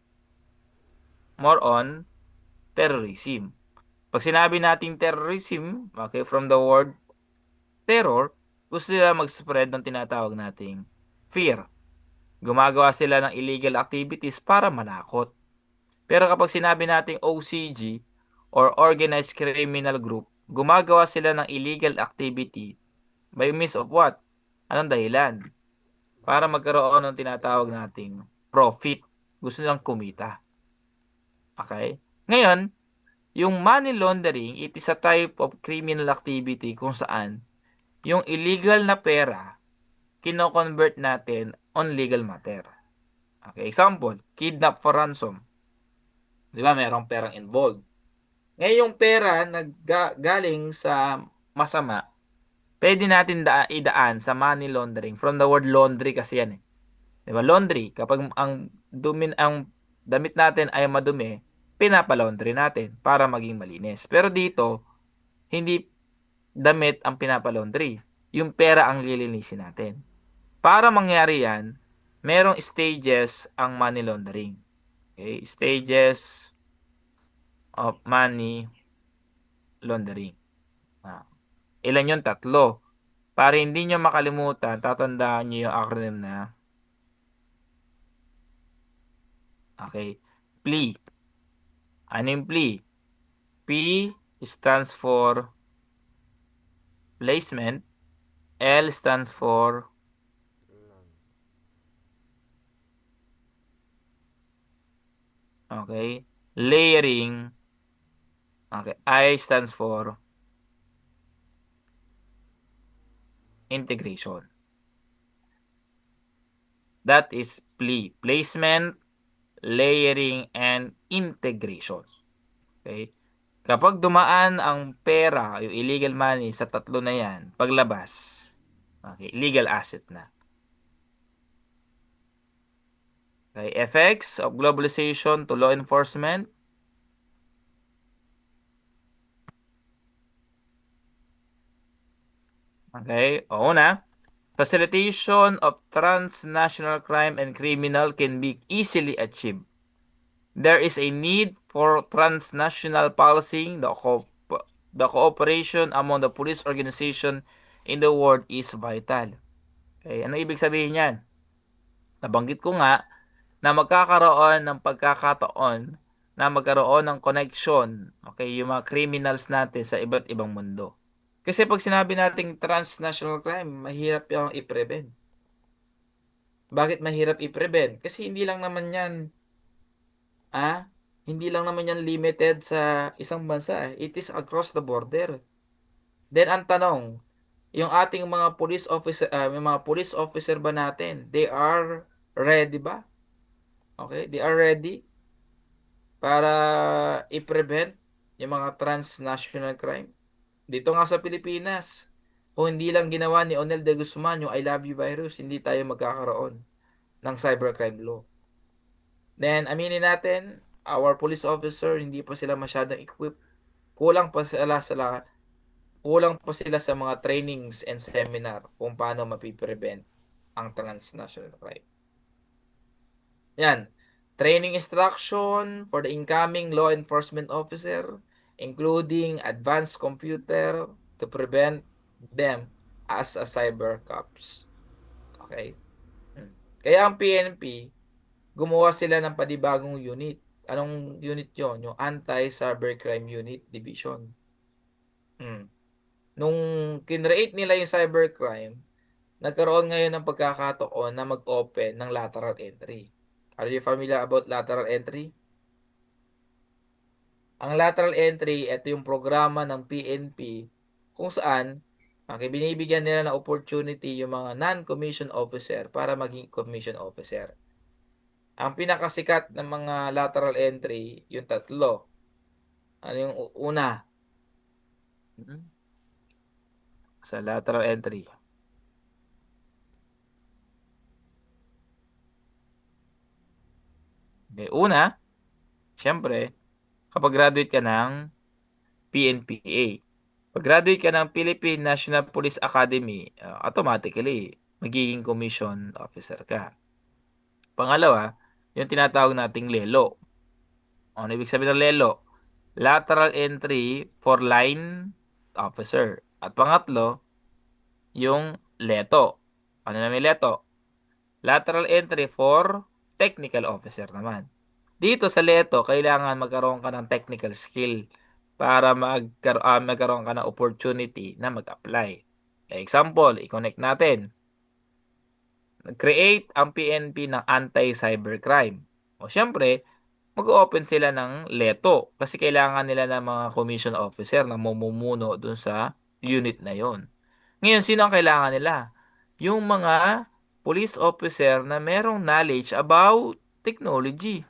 Speaker 2: more on terrorism. Pag sinabi nating terrorism, okay, from the word terror, gusto nila mag-spread ng tinatawag nating fear. Gumagawa sila ng illegal activities para manakot. Pero kapag sinabi nating OCG or Organized Criminal Group, gumagawa sila ng illegal activity by means of what? Anong dahilan? Para magkaroon ng tinatawag nating profit. Gusto nilang kumita. Okay? Ngayon, yung money laundering, it is a type of criminal activity kung saan yung illegal na pera, kino-convert natin on legal matter. Okay, example, kidnap for ransom. Di ba, merong perang involved. Ngayon yung pera na galing sa masama, pwede natin idaan sa money laundering. From the word laundry kasi yan eh. Di ba, laundry, kapag ang damit natin ay madumi, pinapalaundry natin para maging malinis. Pero dito, hindi damit ang pinapalaundry. Yung pera ang lilinisin natin. Para mangyari yan, merong stages ang money laundering. Okay, stages of money laundering. Ilan yun? 3. Para hindi nyo makalimutan, tatandaan nyo yung acronym na PLEA. Ano yung PLEA? P stands for placement. L stands for Okay? Layering. Okay. I stands for integration. That is PLE. Placement, layering, and integration. Okay? Kapag dumaan ang pera, yung illegal money sa tatlo na yan, paglabas, okay, legal asset na. Okay, effects of globalization to law enforcement. Okay, o una, facilitation of transnational crime and criminal can be easily achieved. There is a need for transnational policing. The cooperation among the police organization in the world is vital. Okay, ano ibig sabihin yan? Nabanggit ko nga na magkakaroon ng pagkakataon na magkaroon ng connection, okay, yung mga criminals natin sa iba't ibang mundo. Kasi pag sinabi nating transnational crime, mahirap yung i-prevent. Bakit mahirap i-prevent? Kasi hindi lang naman yan limited sa isang bansa. It is across the border. Then ang tanong, yung ating mga police officer, yung mga police officer ba natin, they are ready ba? Okay, they are ready para i-prevent yung mga transnational crime. Dito nga sa Pilipinas, kung hindi lang ginawa ni Onel de Guzman yung I love you virus, hindi tayo magkakaroon ng cybercrime law. Then, aminin natin, our police officer, hindi pa sila masyadong equipped. Kulang pa sila sa mga trainings and seminar kung paano mapiprevent ang transnational crime. Yan. Training instruction for the incoming law enforcement officer, including advanced computer to prevent them as a cyber cops. Okay? Kaya ang PNP, gumawa sila ng panibagong unit. Anong unit yon? Yung Anti-Cybercrime Unit Division. Nung kinreate nila yung cybercrime, nagkaroon ngayon ng pagkakataon na mag-open ng lateral entry. Are you familiar about lateral entry? Ang lateral entry, ito yung programa ng PNP kung saan binibigyan nila ng opportunity yung mga non-commissioned officer para maging commissioned officer. Ang pinakasikat ng mga lateral entry, yung tatlo. Ano yung una? Sa lateral entry. Okay, una, syempre, kapag graduate ka ng PNPA. Pag graduate ka ng Philippine National Police Academy, automatically, magiging commission officer ka. Pangalawa, yung tinatawag nating lelo. Ano ibig sabihin ng lelo? Lateral entry for line officer. At pangatlo, yung leto. Ano naman yung leto? Lateral entry for technical officer naman. Dito sa leto, kailangan magkaroon ka ng technical skill para magkaroon ka ng opportunity na mag-apply. Example, i-connect natin. Nag-create ang PNP ng anti-cybercrime. O syempre, mag-open sila ng leto kasi kailangan nila ng mga commission officer na mamumuno dun sa unit na yon. Ngayon, sino ang kailangan nila? Yung mga police officer na merong knowledge about technology.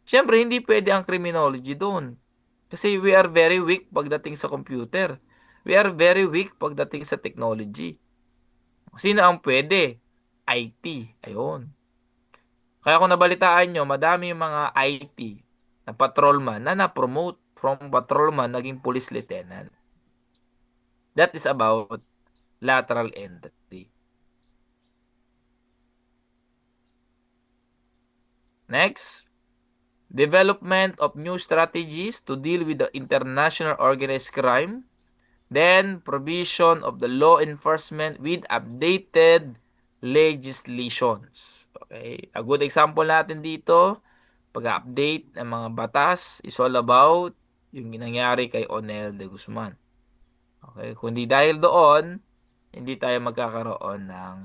Speaker 2: Siyempre, hindi pwede ang criminology doon. Kasi we are very weak pagdating sa computer. We are very weak pagdating sa technology. Sino ang pwede? IT. Ayun. Kaya kung nabalitaan nyo, madami yung mga IT na patrolman na na-promote from patrolman naging police lieutenant. That is about lateral entry. Next, development of new strategies to deal with the international organized crime. Then, provision of the law enforcement with updated legislations. Okay, a good example natin dito, pag-update ng mga batas is all about yung nangyari kay Onel de Guzman. Okay, kundi dahil doon, hindi tayo magkakaroon ng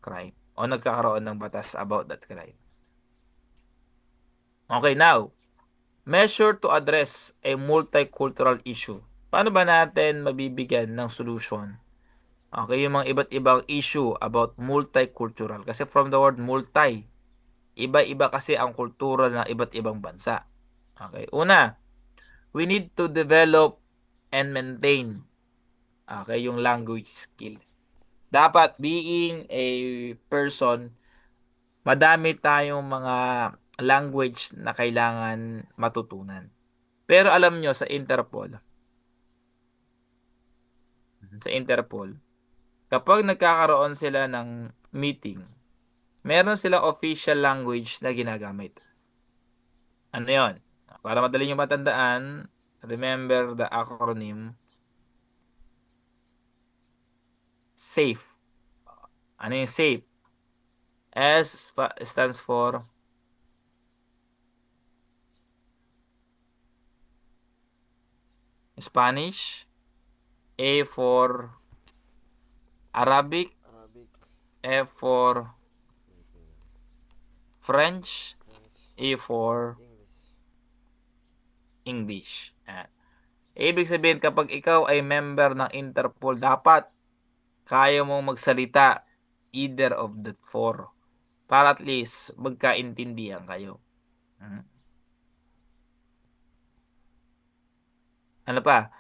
Speaker 2: crime o nagkakaroon ng batas about that crime. Okay, now, Measure to address a multicultural issue. Paano ba natin mabibigyan ng solution? Okay, yung mga iba't ibang issue about multicultural. Kasi from the word multi, iba-iba kasi ang kultura ng iba't ibang bansa. Okay, una, we need to develop and maintain yung language skill. Dapat being a person, madami tayong mga language na kailangan matutunan. Pero alam nyo, sa Interpol, kapag nagkakaroon sila ng meeting, meron silang official language na ginagamit. Ano yon? Para madali nyo matandaan, remember the acronym SAFE. Ano yung SAFE? Stands for Spanish, A for Arabic,
Speaker 3: Arabic,
Speaker 2: F for
Speaker 3: Filipino,
Speaker 2: French,
Speaker 3: French,
Speaker 2: E for
Speaker 3: English.
Speaker 2: English. Ibig sabihin, kapag ikaw ay member ng Interpol, dapat kaya mong magsalita either of the four para at least magkaintindihan kayo. Ano pa?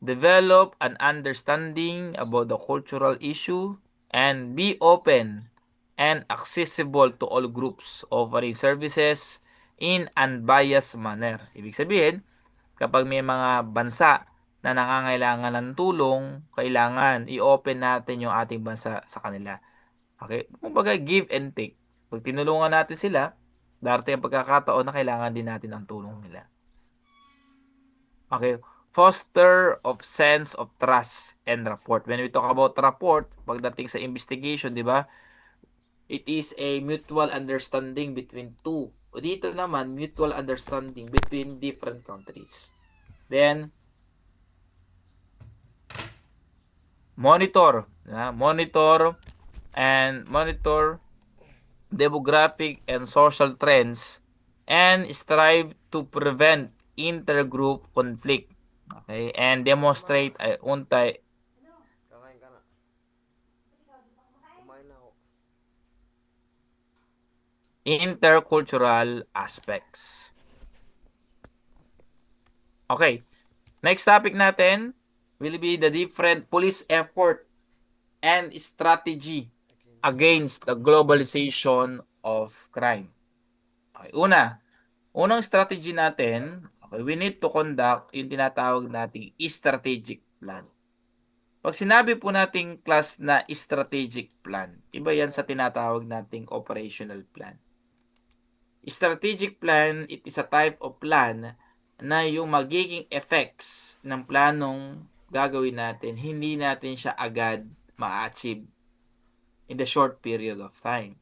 Speaker 2: Develop an understanding about the cultural issue and be open and accessible to all groups, offering services in unbiased manner. Ibig sabihin, kapag may mga bansa na nangangailangan ng tulong, kailangan i-open natin yung ating bansa sa kanila. Okay? Kumbaga, give and take. Pag tinulungan natin sila, darating ang pagkakataon na kailangan din natin ang tulong nila. Okay? Foster of sense of trust and rapport. When we talk about rapport, pagdating sa investigation, di ba? It is a mutual understanding between two. O dito naman, mutual understanding between different countries. Then, monitor demographic and social trends and strive to prevent intergroup conflict. Okay, and demonstrate ay
Speaker 3: Kakain ka na. Kumain na ako.
Speaker 2: intercultural aspects. Okay, next topic natin will be the different police effort and strategy against the globalization of crime. Okay, unang strategy natin, okay, we need to conduct yung tinatawag nating strategic plan. Pag sinabi po nating class na strategic plan, iba yan sa tinatawag nating operational plan. Strategic plan, it is a type of plan na yung magiging effects ng planong gagawin natin, hindi natin siya agad ma-achieve in the short period of time.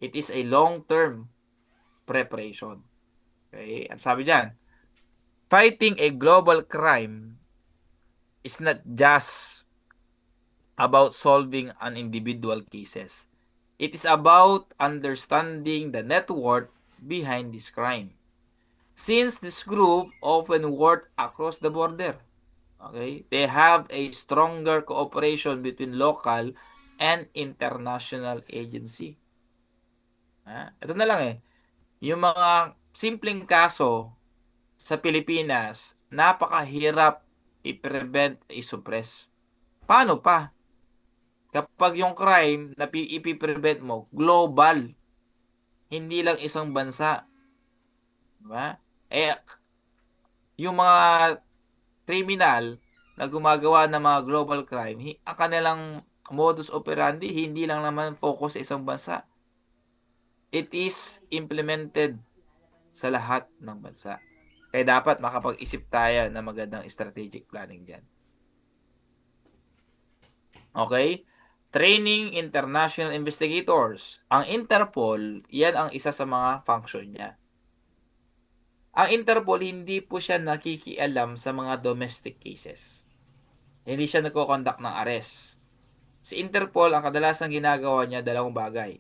Speaker 2: It is a long-term preparation. Okay? Ang sabi dyan, fighting a global crime is not just about solving an individual cases. It is about understanding the network behind this crime. Since this group often work across the border, okay, they have a stronger cooperation between local and international agency. Ito na lang yung mga simpleng kaso sa Pilipinas, napakahirap i-prevent, i-suppress. Paano pa? Kapag yung crime na ipiprevent mo, global, hindi lang isang bansa. Diba? Yung mga criminal na gumagawa ng mga global crime, ang kanilang modus operandi, hindi lang naman focus sa isang bansa. It is implemented sa lahat ng bansa. Kaya dapat makapag-isip tayo ng magandang strategic planning dyan. Okay? Training international investigators. Ang Interpol, yan ang isa sa mga function niya. Ang Interpol, hindi po siya nakikialam sa mga domestic cases. Hindi siya nagko-conduct ng arrest. Si Interpol, ang kadalasang ginagawa niya, dalawang bagay.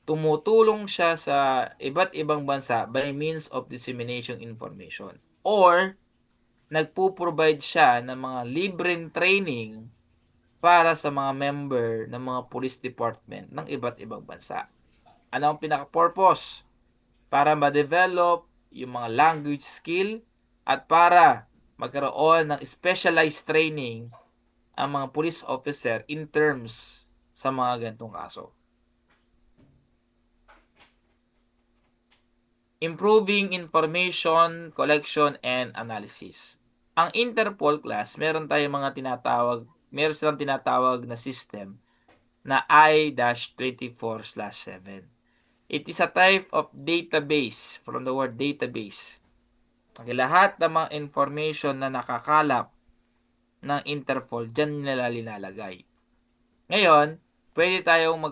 Speaker 2: tumutulong siya sa iba't ibang bansa by means of dissemination information or nagpo-provide siya ng mga libreng training para sa mga member ng mga police department ng iba't ibang bansa. Ano ang pinaka-purpose? Para ma-develop yung mga language skill at para magkaroon ng specialized training ang mga police officer in terms sa mga ganitong kaso. Improving information collection and analysis. Ang Interpol class, meron silang tinatawag na system na I-24/7. It is a type of database, from the word database. Okay, lahat ng mga information na nakakalap ng Interpol, dyan nila linalagay. Ngayon, pwede tayong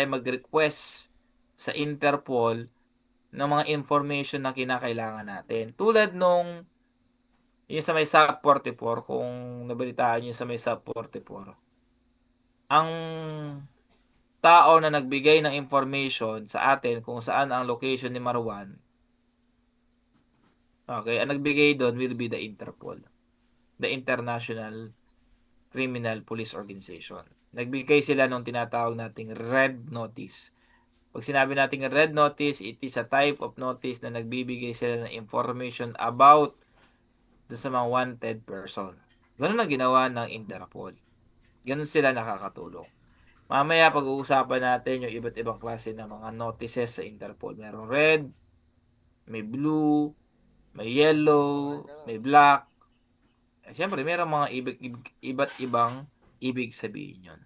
Speaker 2: mag-request sa Interpol ng mga information na kinakailangan natin. Tulad nung yung sa may SAP 44, kung nabalitaan nyo sa may SAP 44. Ang tao na nagbigay ng information sa atin kung saan ang location ni Marwan, okay, ang nagbigay doon will be the Interpol, the International Criminal Police Organization. Nagbigay sila ng tinatawag nating red notice. Pag sinabi nating red notice, it is a type of notice na nagbibigay sila ng information about sa mga wanted person. Ganun ang ginawa ng Interpol. Ganun sila nakakatulong. Mamaya pag-uusapan natin yung iba't ibang klase ng mga notices sa Interpol. Merong red, may blue, may yellow, may black. Siyempre, merong mga iba't ibang ibig sabihin yun.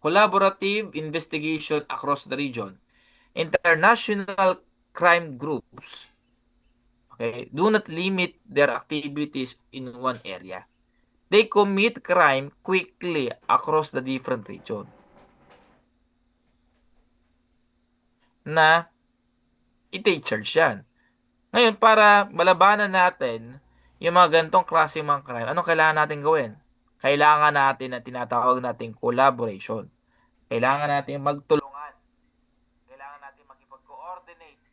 Speaker 2: Collaborative investigation across the region. International crime groups, okay, do not limit their activities in one area. They commit crime quickly across the different region. Na i-take charge yan. Ngayon, para malabanan natin yung mga ganitong klase mga crime, anong kailangan natin gawin? Kailangan natin na tinatawag nating collaboration. Kailangan natin magtulungan. Kailangan natin makipag-coordinate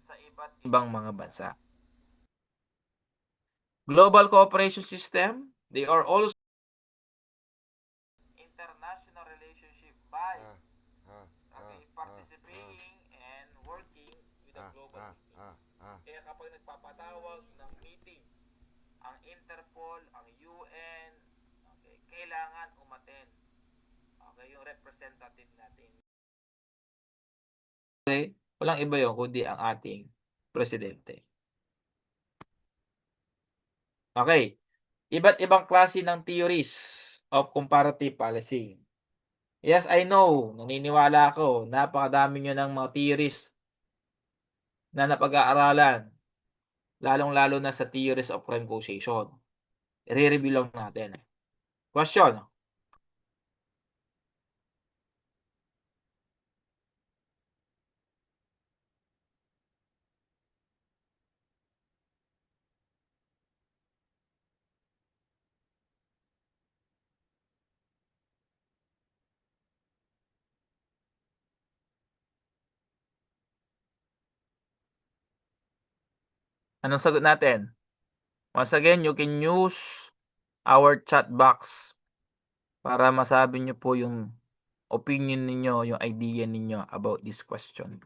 Speaker 2: sa iba't ibang mga bansa. Global cooperation system, they are also international relationship by participating and working with the global meetings. Kaya kapag nagpapatawag ng meeting, ang Interpol, ang UN, okay, kailangan umattend. Okay, yung representative natin. Okay, walang iba yun kundi ang ating presidente. Okay, iba't ibang klase ng theories of comparative policing. Yes, I know, naniniwala ako, napakadami nyo ng mga theories na napag-aaralan, lalong-lalo na sa theories of crime causation. I-review lang natin. Question? Anong sagot natin? Once again, you can use our chat box para masabi nyo po yung opinion ninyo, yung idea ninyo about this question.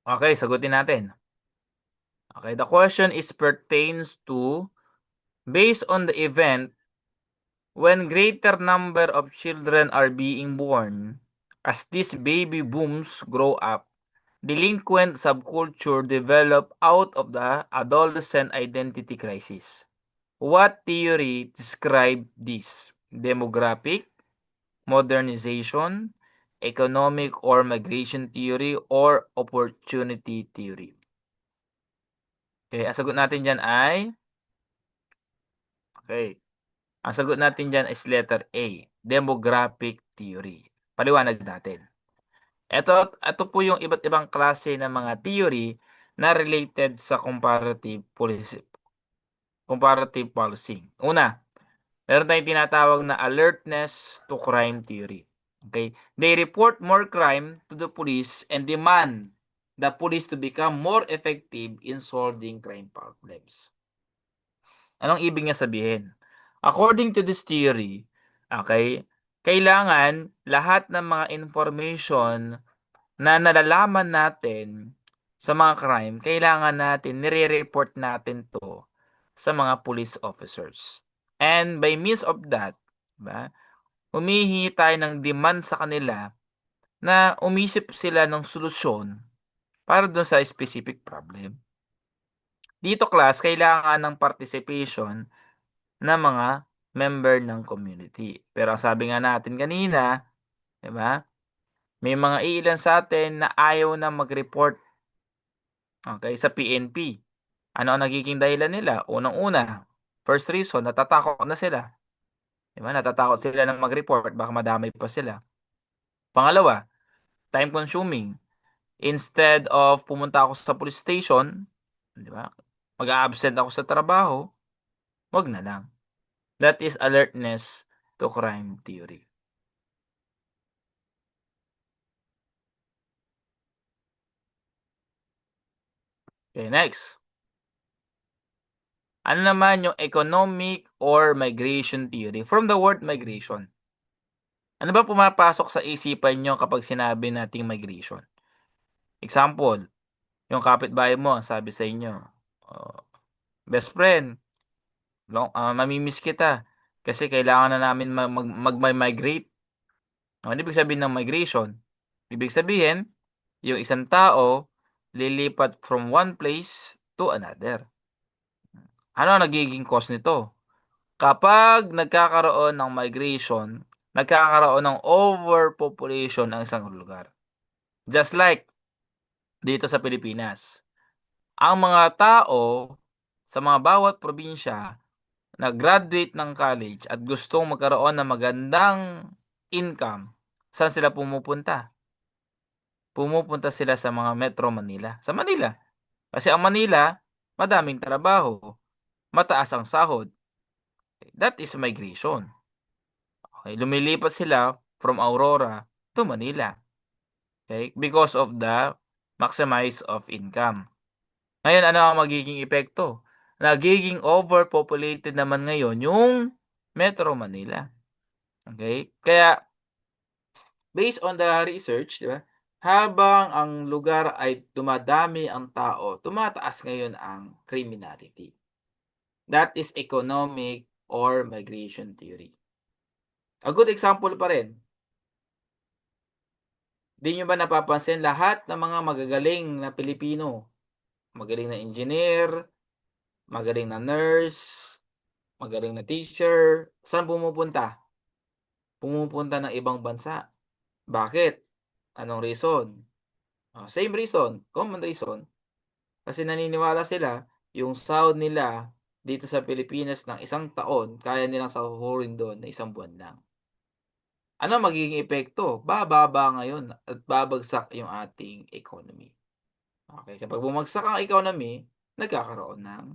Speaker 2: Okay, sagutin natin. Okay, the question is pertains to based on the event When greater number of children are being born, as these baby booms grow up, delinquent subculture develop out of the adolescent identity crisis. What theory describe this? Demographic, modernization, economic or migration theory, or opportunity theory? Okay, ang sagot natin dyan ay, okay, ang sagot natin dyan is letter A, demographic theory. Paliwanag natin. Ito po yung iba't ibang klase ng mga theory na related sa comparative policing. Una, meron tayong tinatawag na alertness to crime theory. Okay? They report more crime to the police and demand the police to become more effective in solving crime problems. Anong ibig niya sabihin? According to this theory, okay, kailangan lahat ng mga information na nalalaman natin sa mga crime, kailangan natin nire-report natin 'to sa mga police officers. And by means of that, 'di ba, humihingi tayo ng demand sa kanila na umisip sila ng solusyon para dun sa specific problem. Dito class, kailangan ng participation ng mga member ng community. Pero ang sabi nga natin kanina, 'di ba, may mga iilan sa atin na ayaw na mag-report, okay, sa PNP. Ano ang nagiging dahilan nila? Unang-una, first reason, natatakot na sila. 'Di ba? Natatakot sila ng mag-report, baka madamay pa sila. Pangalawa, time consuming. Instead of pumunta ako sa police station, 'di ba? Mag-a-absent ako sa trabaho, 'wag na lang. That is alertness to crime theory. Okay, next. Ano naman yung economic or migration theory? From the word migration. Ano ba pumapasok sa isipan nyo kapag sinabi nating migration? Example, yung kapitbahay mo, sabi sa inyo, "Oh, best friend, mamimiss kita kasi kailangan na namin mag-migrate." Ano ibig sabihin ng migration? Ibig sabihin, yung isang tao lilipat from one place to another. Ano ang nagiging cause nito? Kapag nagkakaroon ng migration, nagkakaroon ng overpopulation ang isang lugar. Just like dito sa Pilipinas. Ang mga tao sa mga bawat probinsya nag-graduate ng college at gustong magkaroon ng magandang income, saan sila pumupunta? Pumupunta sila sa mga Metro Manila. Sa Manila. Kasi ang Manila, madaming trabaho, mataas ang sahod. That is migration. Okay, lumilipat sila from Aurora to Manila. Okay, because of the maximize of income. Ngayon, ano ang magiging epekto? Nagiging overpopulated naman ngayon yung Metro Manila. Okay? Kaya, based on the research, di ba, habang ang lugar ay dumadami ang tao, tumataas ngayon ang criminality. That is economic or migration theory. A good example pa rin. Di nyo ba napapansin lahat ng mga magagaling na Pilipino, magaling na engineer, magaling na nurse, magaling na teacher, saan pumupunta? Pumupunta ng ibang bansa. Bakit? Anong reason? Same reason, common reason. Kasi naniniwala sila, yung sahod nila dito sa Pilipinas ng isang taon, kaya nilang sahuhurin doon na isang buwan lang. Ano magiging epekto? Bababa ngayon at babagsak yung ating economy. Okay, kapag bumagsak ang economy, nagkakaroon ng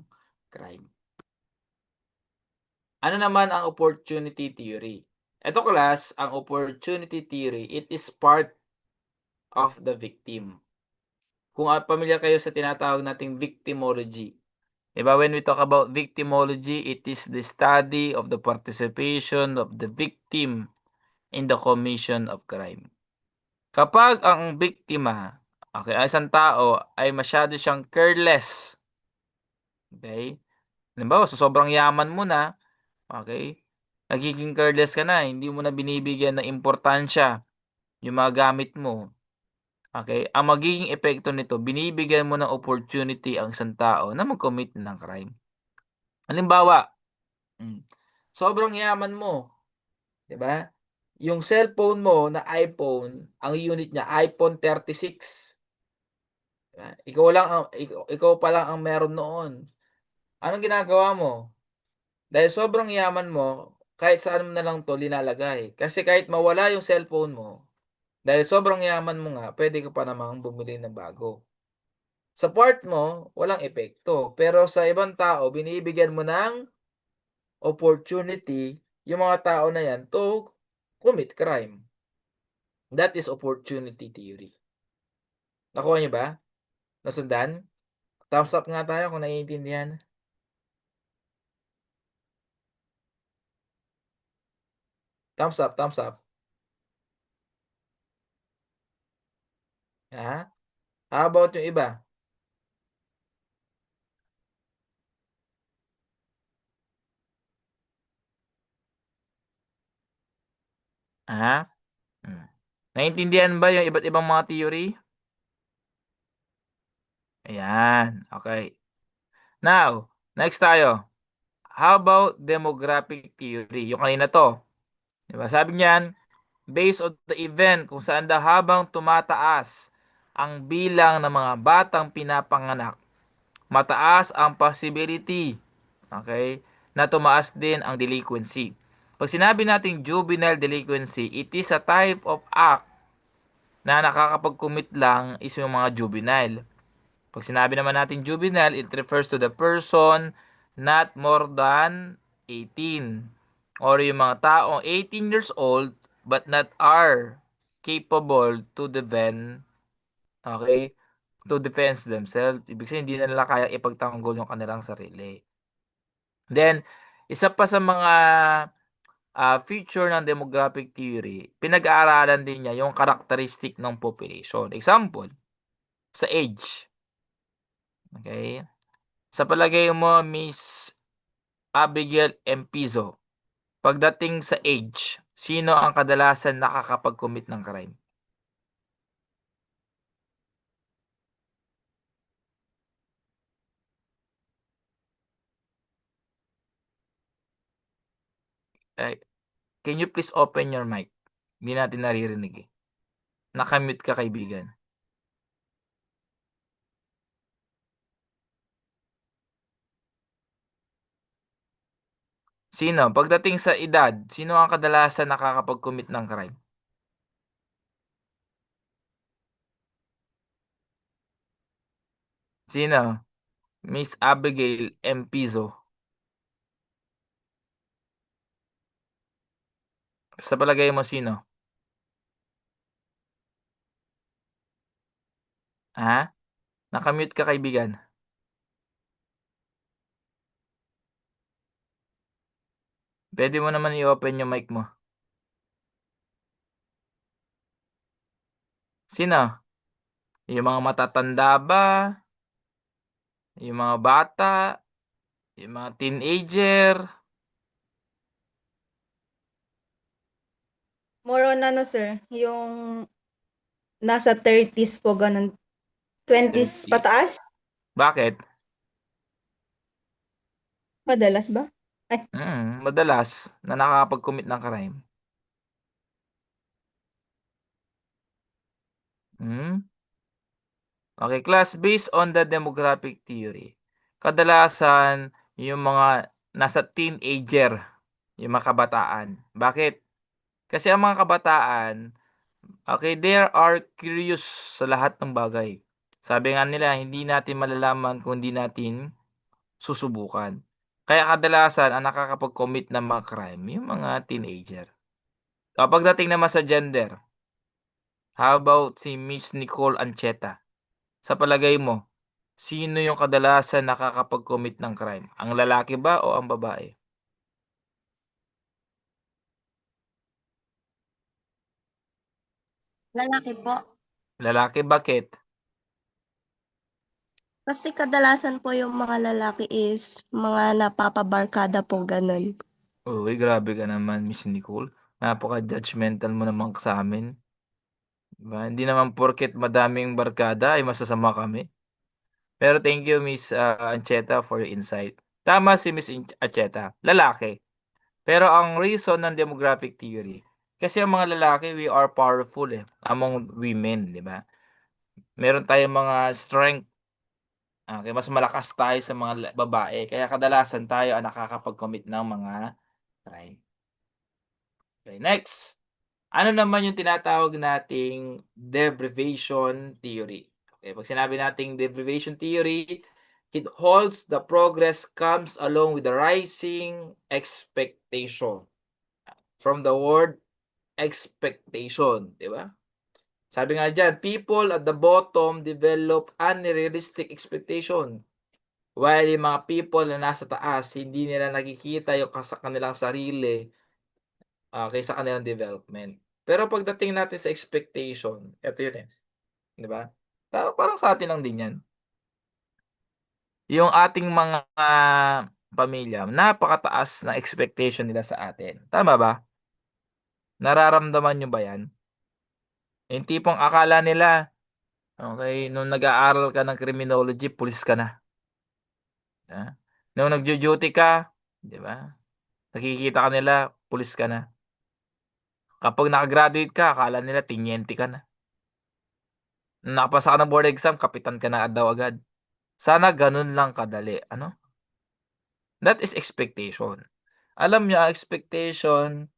Speaker 2: crime. Ano naman ang opportunity theory? Ito class, ang opportunity theory, it is part of the victim. Kung pamilyar kayo sa tinatawag nating victimology. Diba, when we talk about victimology, it is the study of the participation of the victim in the commission of crime. Kapag ang biktima, okay, ang isang tao ay masyado siyang careless, okay, halimbawa, sa sobrang yaman mo na, okay, Nagiging careless ka na, hindi mo na binibigyan ng importansya yung mga gamit mo. Okay? Ang magiging epekto nito, binibigyan mo ng opportunity ang isang tao na mag-commit ng crime. Halimbawa, sobrang yaman mo, 'di ba? Yung cellphone mo na iPhone, ang unit niya iPhone 36. 'Di ba? Ikaw pa lang ang meron noon. Anong ginagawa mo? Dahil sobrang yaman mo, kahit saan mo na lang 'to linalagay. Kasi kahit mawala yung cellphone mo, dahil sobrang yaman mo nga, pwede ka pa namang bumili ng bago. Sa part mo, walang epekto. Pero sa ibang tao, binibigyan mo ng opportunity yung mga tao na yan to commit crime. That is opportunity theory. Nakuha niyo ba? Nasundan? Thumbs up nga tayo kung naiintindihan. Thumbs up, thumbs up. Ha? How about yung iba? Ha? Naiintindihan ba yung iba't ibang mga theory? Ayan, okay. Now, next tayo. How about demographic theory? Yung kanina to. Diba? Sabi niyan, based on the event kung saan habang tumataas ang bilang ng mga batang pinapanganak, mataas ang possibility, okay, na tumaas din ang delinquency. Pag sinabi nating juvenile delinquency, it is a type of act na nakakapag-commit lang is yung mga juvenile. Pag sinabi naman natin juvenile, it refers to the person not more than 18. Or yung mga taong 18 years old but not are capable to defend, okay, to defend themselves. Ibig sabihin, hindi na nila kaya ipagtanggol yung kanilang sarili. Then, isa pa sa mga feature ng demographic theory, pinag-aaralan din niya yung characteristic ng population. Example, sa age. Okay? Sa palagay mo, Miss Abigail Empizo, pagdating sa age, sino ang kadalasan nakakapag-commit ng crime? Can you please open your mic? Hindi natin naririnig eh. Nakamute ka, kaibigan. Sino? Pagdating sa edad, sino ang kadalasan nakakapag-commit ng crime? Sino? Miss Abigail Empizo. Sa palagay mo, sino? Ha? Nakamute ka, kaibigan. Pwede mo naman i-open yung mic mo. Sino? Yung mga matatanda ba? Yung mga bata? Yung mga teenager?
Speaker 1: More on ano, sir, yung nasa 30s po, ganun. 20s
Speaker 2: 20s.
Speaker 1: pataas?
Speaker 2: Bakit?
Speaker 1: Madalas ba? Ay,
Speaker 2: Madalas na nakakapag-commit ng crime. Okay, class, based on the demographic theory, kadalasan yung mga nasa teenager, yung mga kabataan. Bakit? Kasi ang mga kabataan, okay, they are curious sa lahat ng bagay. Sabi nga nila, hindi natin malalaman kung hindi natin susubukan. Kaya kadalasan, ang nakakapag-commit ng mga crime, yung mga teenager. Pagdating naman sa gender, how about si Miss Nicole Ancheta? Sa palagay mo, sino yung kadalasan nakakapag-commit ng crime? Ang lalaki ba o ang babae?
Speaker 5: Lalaki po.
Speaker 2: Lalaki, bakit?
Speaker 5: Kasi kadalasan po yung mga lalaki is mga napapabarkada po ganun.
Speaker 2: Uy, grabe ka naman, Miss Nicole. Napaka-judgmental mo naman sa amin. Diba? Hindi naman porket madaming barkada ay masasama kami. Pero thank you, Miss Ancheta, for your insight. Tama si Miss Ancheta, lalaki. Pero ang reason ng demographic theory, kasi ang mga lalaki, we are powerful among women, di ba? Meron tayong mga strength. Okay, mas malakas tayo sa mga babae. Kaya kadalasan tayo ang nakakapag-commit ng mga crime. Okay, next. Ano naman yung tinatawag nating deprivation theory? Okay, pag sinabi nating deprivation theory, it holds the progress comes along with the rising expectation. From the word expectation, di ba? Sabi nga dyan, people at the bottom develop unrealistic expectation. While yung mga people na nasa taas, hindi nila nakikita yung sa kanilang sarili kaysa kanilang development. Pero pagdating natin sa expectation, eto yun di ba? Parang sa atin lang din yan. Yung ating mga pamilya, napakataas na expectation nila sa atin. Tama ba? Nararamdaman nyo ba yan? Yung tipong akala nila, okay, nung nag-aaral ka ng criminology, pulis ka na. Nung nagjo-duty ka, di ba? Nakikita ka nila, pulis ka na. Kapag nakagraduate ka, akala nila tinyente ka na. Nung nakapasa ka ng board exam, kapitan ka na daw agad. Sana ganun lang kadali. Ano? That is expectation. Alam niyo, ang expectation,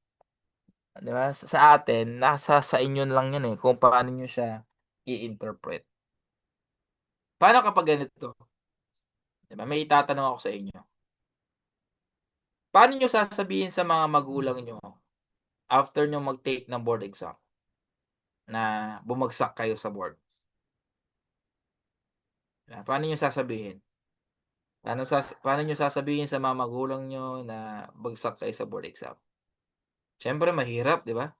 Speaker 2: di ba, sa atin, nasa sa inyo lang yan kung paano niyo siya i-interpret. Paano kapag ganito? Di ba, may itatanong ako sa inyo. Paano niyo sasabihin sa mga magulang niyo after niyo mag-take ng board exam na bumagsak kayo sa board? Paano niyo sasabihin? Paano niyo sasabihin sa mga magulang niyo na bagsak kayo sa board exam? Siyempre mahirap, di ba?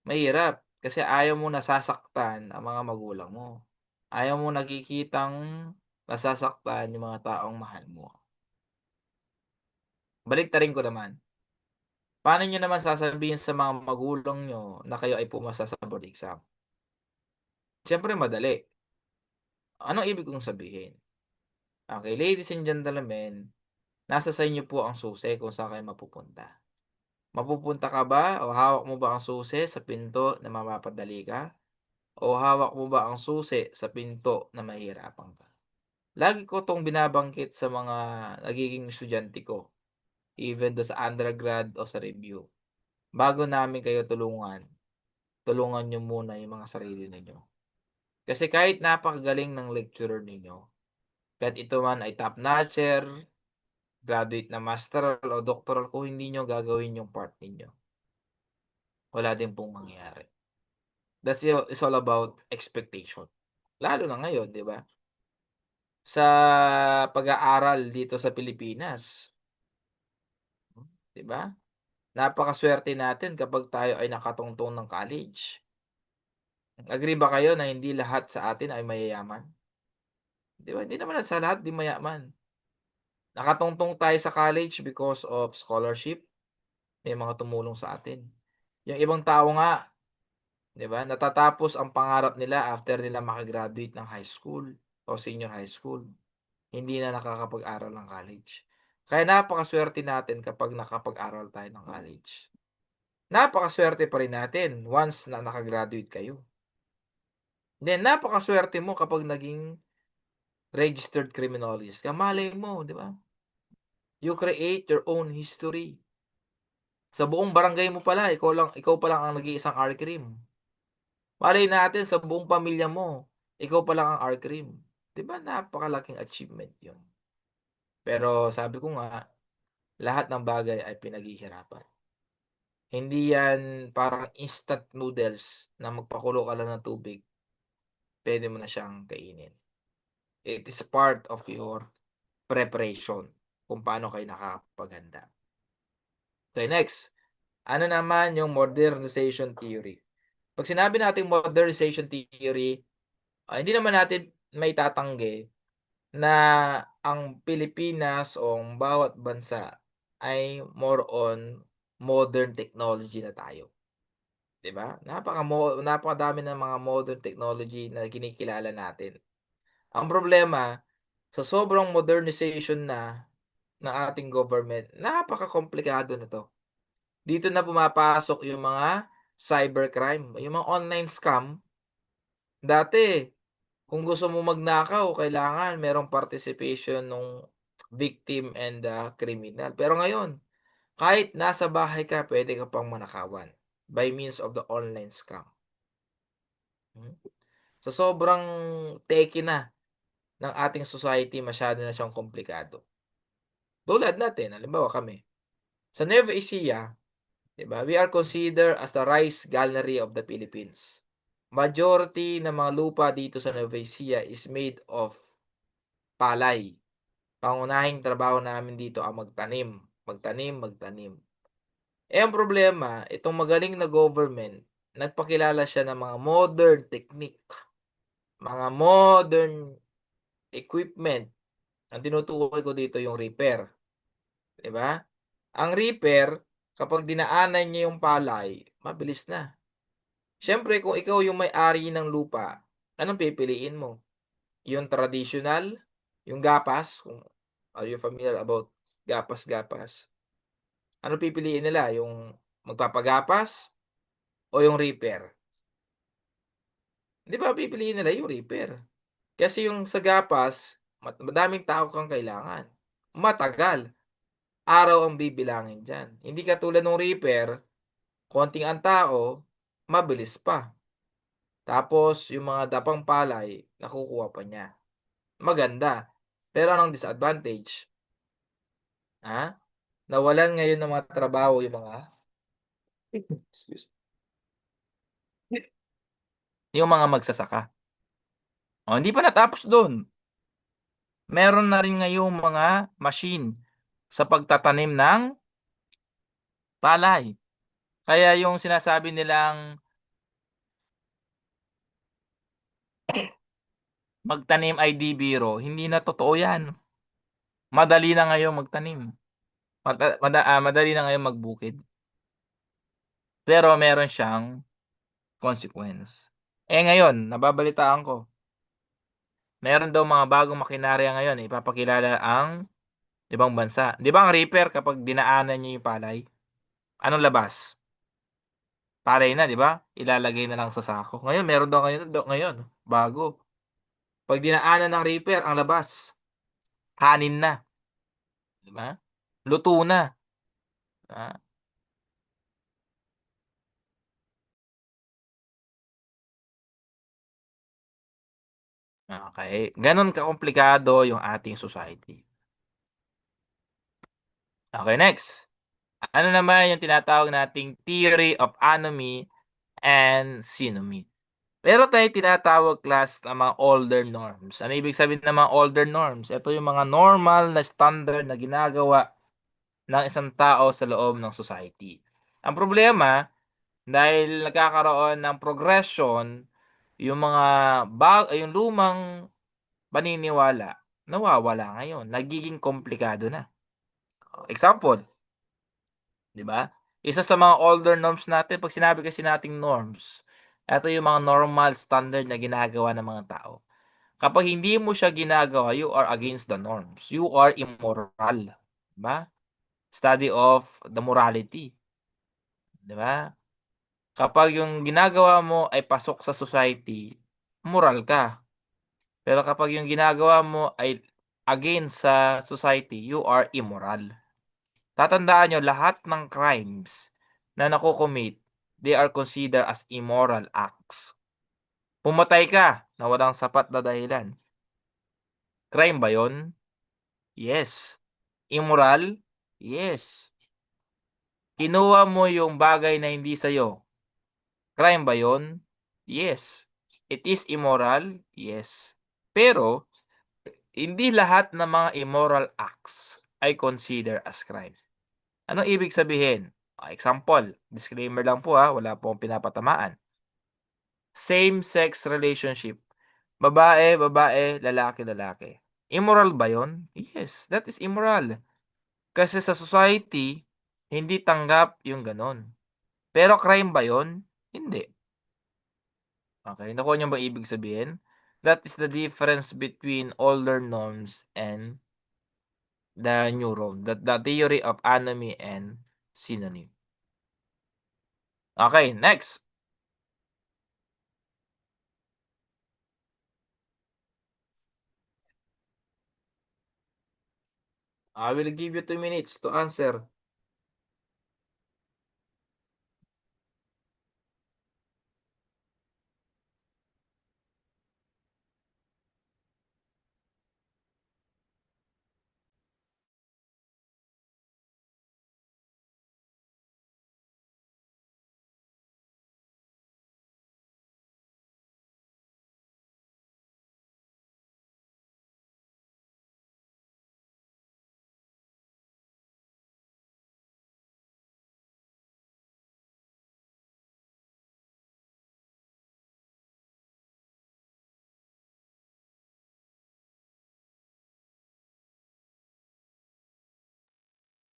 Speaker 2: Mahirap kasi ayaw mo nasasaktan ang mga magulang mo. Ayaw mo nakikitang nasasaktan yung mga taong mahal mo. Baliktarin ko naman. Paano niyo naman sasabihin sa mga magulang niyo na kayo ay pumasa sa board exam? Siyempre madali. Anong ibig kong sabihin? Okay, ladies and gentlemen, nasa sa inyo po ang susi kung saan kayo mapupunta. Mapupunta ka ba o hawak mo ba ang susi sa pinto na mapapadali ka? O hawak mo ba ang susi sa pinto na mahihirapan ka? Lagi ko 'tong binabanggit sa mga nagiging estudyante ko, even do sa undergrad o sa review. Bago namin kayo tulungan, tulungan niyo muna yung mga sarili ninyo. Kasi kahit napakagaling ng lecturer ninyo, kahit ito man ay top-notcher, graduate na masteral o doctoral, kung hindi niyo gagawin yung part ninyo, wala din pong mangyayari. It's all about expectation. Lalo na ngayon, 'di ba? Sa pag-aaral dito sa Pilipinas, 'di ba? Napakasuwerte natin kapag tayo ay nakatungtong ng college. Agree ba kayo na hindi lahat sa atin ay mayayaman? 'Di ba? Hindi naman sa lahat di mayaman. Nakatungtong tayo sa college because of scholarship, may mga tumulong sa atin. Yung ibang tao nga, 'di ba, natatapos ang pangarap nila after nila maka-graduate ng high school o senior high school. Hindi na nakakapag-aral ng college. Kaya napakasuwerte natin kapag nakapag-aral tayo ng college. Napakasuwerte pa rin natin once na naka-graduate kayo. Then napakasuwerte mo kapag naging registered criminologist ka. Malay mo, di ba? You create your own history. Sa buong barangay mo pala, ikaw pa lang ang nag-iisang R-Crim. Malay natin sa buong pamilya mo, ikaw pa lang ang R-Crim. Di ba napakalaking achievement yun? Pero sabi ko nga, lahat ng bagay ay pinaghihirapan. Hindi yan parang instant noodles na magpakulo ka lang ng tubig, pwede mo na siyang kainin. It is part of your preparation kung paano kayo nakakapaghanda. Okay, next. Ano naman yung modernization theory? Pag sinabi natin modernization theory, hindi naman natin may tatanggi na ang Pilipinas o ang bawat bansa ay more on modern technology na tayo, 'di ba? Napakadami ng mga modern technology na kinikilala natin. Ang problema, sa sobrang modernization na ng ating government, napakakomplikado na 'to. Dito na pumapasok yung mga cybercrime, yung mga online scam. Dati, kung gusto mo magnakaw kailangan merong participation nung victim and criminal. Pero ngayon, kahit nasa bahay ka puwede ka pang manakawan by means of the online scam. Sa sobrang techy na ng ating society, masyado na siyang komplikado. Tulad natin, halimbawa kami, sa Nueva Ecija, 'di ba, we are considered as the rice granary of the Philippines. Majority ng mga lupa dito sa Nueva Ecija is made of palay. Pangunahing trabaho namin dito ang magtanim, magtanim, magtanim. Ang problema, itong magaling na government, nagpakilala siya ng mga modern technique, mga modern equipment. Ang tinutukoy ko dito yung repair, 'di ba? Ang repair, kapag dinaanan niya yung palay, mabilis na. Siyempre kung ikaw yung may-ari ng lupa, anong pipiliin mo? Yung traditional, yung gapas, kung are you familiar about gapas-gapas? Ano pipiliin nila, yung magpapagapas o yung repair? 'Di ba pipiliin nila yung repair? Kasi yung sa gapas, madaming tao kang kailangan, matagal, araw ang bibilangin diyan. Hindi katulad nung repair, konting ang tao, mabilis pa. Tapos yung mga dapang palay, nakukuha pa niya. Maganda, pero anong disadvantage? Nawalan ngayon ng mga trabaho yung mga excuse yung mga magsasaka. Hindi pa natapos dun, meron na rin ngayong mga machine sa pagtatanim ng palay. Kaya yung sinasabi nilang magtanim ay di biro, hindi na totoo yan. Madali na ngayon magtanim. Madali na ngayon magbukid. Pero meron siyang consequence. Ngayon, nababalitaan ko, meron daw mga bagong makinarya ngayon, ipapakilala ang ibang bansa. 'Di ba ang reaper kapag dinaanan niya yung palay, anong labas? Palay na, 'di ba? Ilalagay na lang sa sako. Ngayon meron daw ngayon, bago. 'Pag dinaanan ng reaper, ang labas, kanin na, 'di ba? Luto na. Ah, okey. Gano'n kakomplikado yung ating society. Okay, next. Ano naman yung tinatawag nating theory of anomy and synonymy? Meron tayong tinatawag class na mga older norms. Ano ibig sabihin ng mga older norms? Ito yung mga normal na standard na ginagawa ng isang tao sa loob ng society. Ang problema, dahil nagkakaroon ng progression, yung mga yung lumang paniniwala, nawawala ngayon, nagiging komplikado na. Example, 'di ba? Isa sa mga older norms natin, 'pag sinabi kasi nating norms, eto yung mga normal standard na ginagawa ng mga tao. Kapag hindi mo siya ginagawa, you are against the norms. You are immoral, 'di ba? Study of the morality, 'di ba? Kapag yung ginagawa mo ay pasok sa society, moral ka. Pero kapag yung ginagawa mo ay against sa society, you are immoral. Tatandaan niyo lahat ng crimes na nako-commit, they are considered as immoral acts. Pumatay ka na walang sapat na dahilan, crime ba yun? Yes. Immoral? Yes. Kinuha mo yung bagay na hindi sa'yo, crime ba yun? Yes. It is immoral? Yes. Pero, hindi lahat ng mga immoral acts ay considered as crime. Anong ibig sabihin? Example, disclaimer lang po wala po akong pinapatamaan. Same-sex relationship. Babae, babae, lalaki, lalaki. Immoral ba yon? Yes, that is immoral. Kasi sa society, hindi tanggap yung gano'n. Pero crime ba yun? Hindi. Okay, nakuha niyo ba ibig sabihin? That is the difference between older norms and the new norm, the theory of anomy and synonym. Okay, next. I will give you 2 minutes to answer.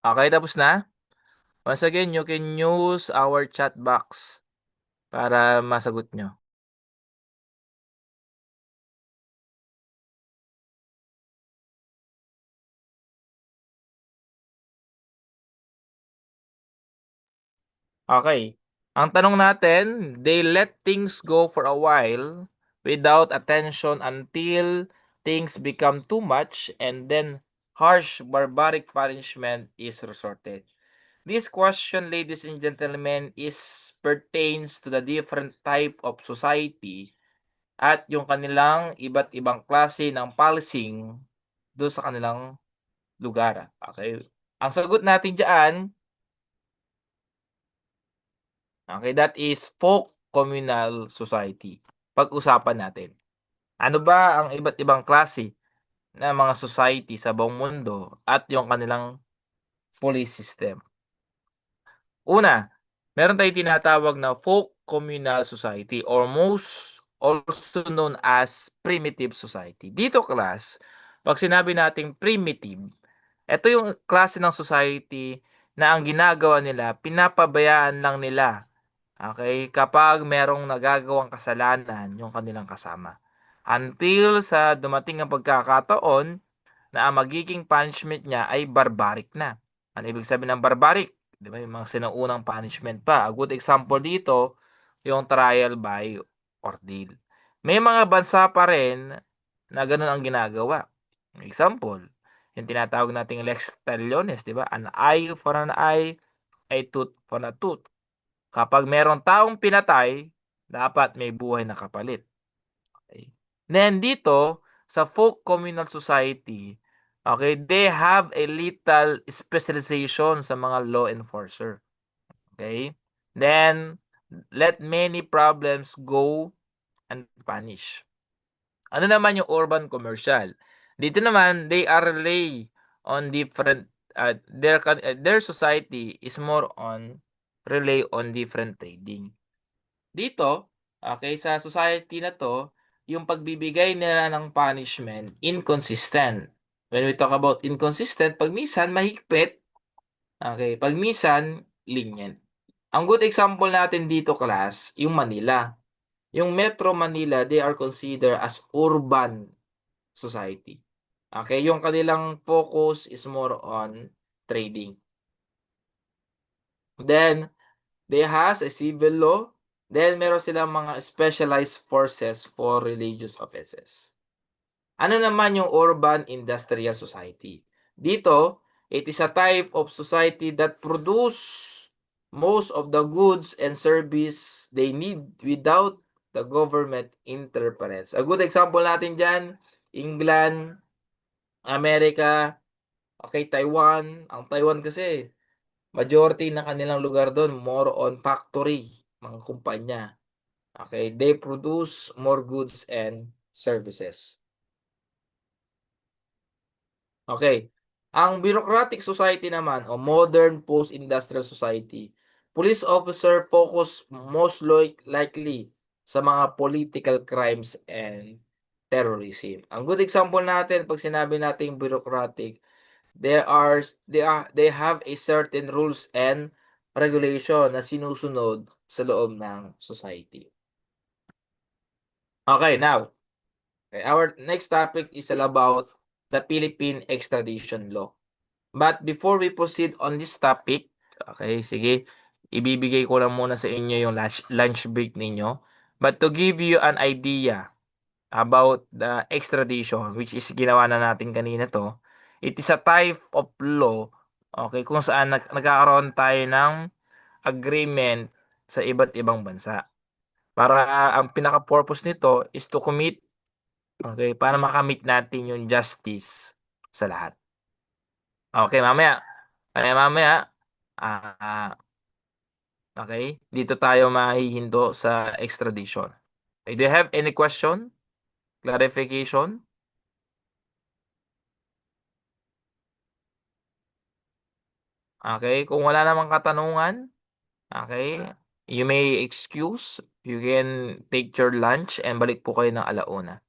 Speaker 2: Okay, tapos na? Once again, you can use our chat box para masagot nyo. Okay. Ang tanong natin, they let things go for a while without attention until things become too much and then harsh barbaric punishment is resorted. This question, ladies and gentlemen, is pertains to the different type of society at yung kanilang iba't ibang klase ng policing do sa kanilang lugar. Okay? Ang sagot natin diyan, okay, that is folk communal society. Pag-usapan natin. Ano ba ang iba't ibang klase ng mga society sa buong mundo at yung kanilang police system? Una, meron tayong tinatawag na folk communal society or most also known as primitive society. Dito class, pag sinabi nating primitive, ito yung klase ng society na ang ginagawa nila, pinapabayaan lang nila. Okay, kapag merong nagagawang kasalanan yung kanilang kasama. Until sa dumating ang pagkakataon na ang magiging punishment niya ay barbaric na. Ano ibig sabihin ng barbaric? Di ba, yung mga sinaunang punishment pa. A good example dito, yung trial by ordeal. May mga bansa pa rin na ganun ang ginagawa. Example, yung tinatawag nating lex talionis, di ba? An eye for an eye, a tooth for a tooth. Kapag merong taong pinatay, dapat may buhay na kapalit. Okay. Then dito, sa folk communal society, okay, they have a little specialization sa mga law enforcer. Okay? Then, let many problems go unpunished. Ano naman yung urban commercial? Dito naman, they are rely on different, their society is more on rely on different trading. Dito, okay, sa society na to, yung pagbibigay nila ng punishment, inconsistent. When we talk about inconsistent, pag minsan mahigpit, okay, pag minsan lenient. Ang good example natin dito, class, yung Manila. Yung Metro Manila, they are considered as urban society. Okay, yung kanilang focus is more on trading. Then, they has a civil law. Then, meron silang mga specialized forces for religious offenses. Ano naman yung urban industrial society? Dito, it is a type of society that produce most of the goods and service they need without the government interference. A good example natin dyan, England, America, okay, Taiwan. Ang Taiwan kasi, majority na kanilang lugar doon, more on factory, mga kumpanya. Okay, they produce more goods and services. Okay. Ang bureaucratic society naman o modern post-industrial society, police officer focus most likely sa mga political crimes and terrorism. Ang good example natin pag sinabi nating bureaucratic, they have a certain rules and regulation na sinusunod sa loob ng society. Okay, now, our next topic is all about the Philippine extradition law. But before we proceed on this topic, okay, sige, ibibigay ko lang muna sa inyo yung lunch break ninyo. But to give you an idea about the extradition, which is ginawa na natin kanina to, it is a type of law, okay, kung saan nagkakaroon tayo ng agreement sa iba't ibang bansa. Para ang pinaka-purpose nito is to commit, okay, para makamit natin yung justice sa lahat. Okay, mamaya. Ah, okay, dito tayo mahihinto sa extradition. Okay, do you have any question? Clarification? Okay, kung wala namang katanungan, okay, you may excuse, you can take your lunch and balik po kayo ng 1:00.